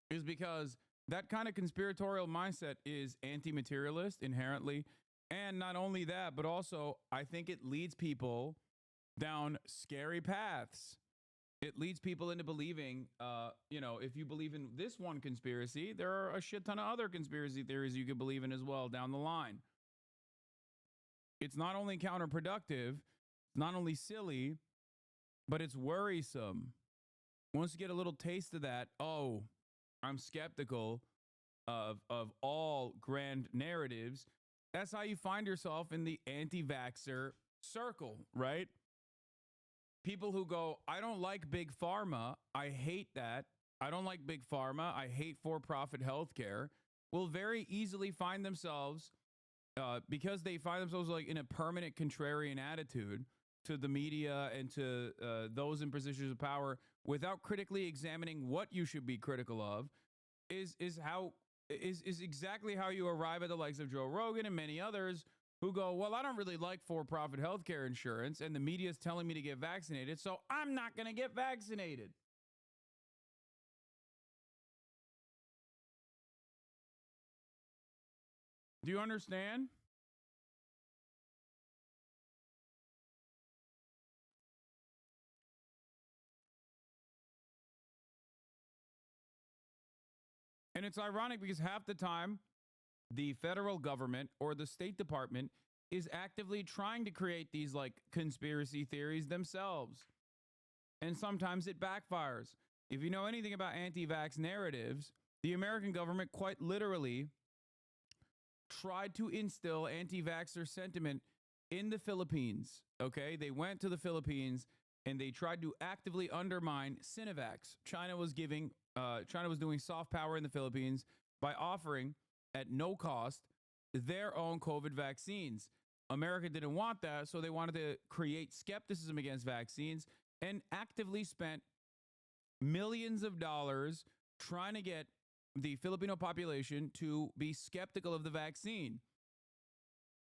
is because that kind of conspiratorial mindset is anti-materialist inherently. And not only that, but also I think it leads people down scary paths. It leads people into believing, if you believe in this one conspiracy, there are a shit ton of other conspiracy theories you could believe in as well down the line. It's not only counterproductive, it's not only silly, but it's worrisome. Once you get a little taste of that, oh, I'm skeptical of all grand narratives. That's how you find yourself in the anti-vaxxer circle, right? People who go, I don't like big pharma. I hate that. I don't like big pharma. I hate for-profit healthcare. Will very easily find themselves, because they find themselves like in a permanent contrarian attitude to the media and to those in positions of power, without critically examining what you should be critical of, is exactly how you arrive at the likes of Joe Rogan and many others who go, well, I don't really like for-profit healthcare insurance, and the media is telling me to get vaccinated, so I'm not going to get vaccinated. Do you understand? And it's ironic because half the time, the federal government or the State Department is actively trying to create these like conspiracy theories themselves. And sometimes it backfires. If you know anything about anti-vax narratives, the American government quite literally tried to instill anti-vaxxer sentiment in the Philippines. Okay, they went to the Philippines and they tried to actively undermine Sinovac. China was doing soft power in the Philippines by offering at no cost their own COVID vaccines. America didn't want that, so they wanted to create skepticism against vaccines and actively spent millions of dollars trying to get the Filipino population to be skeptical of the vaccine.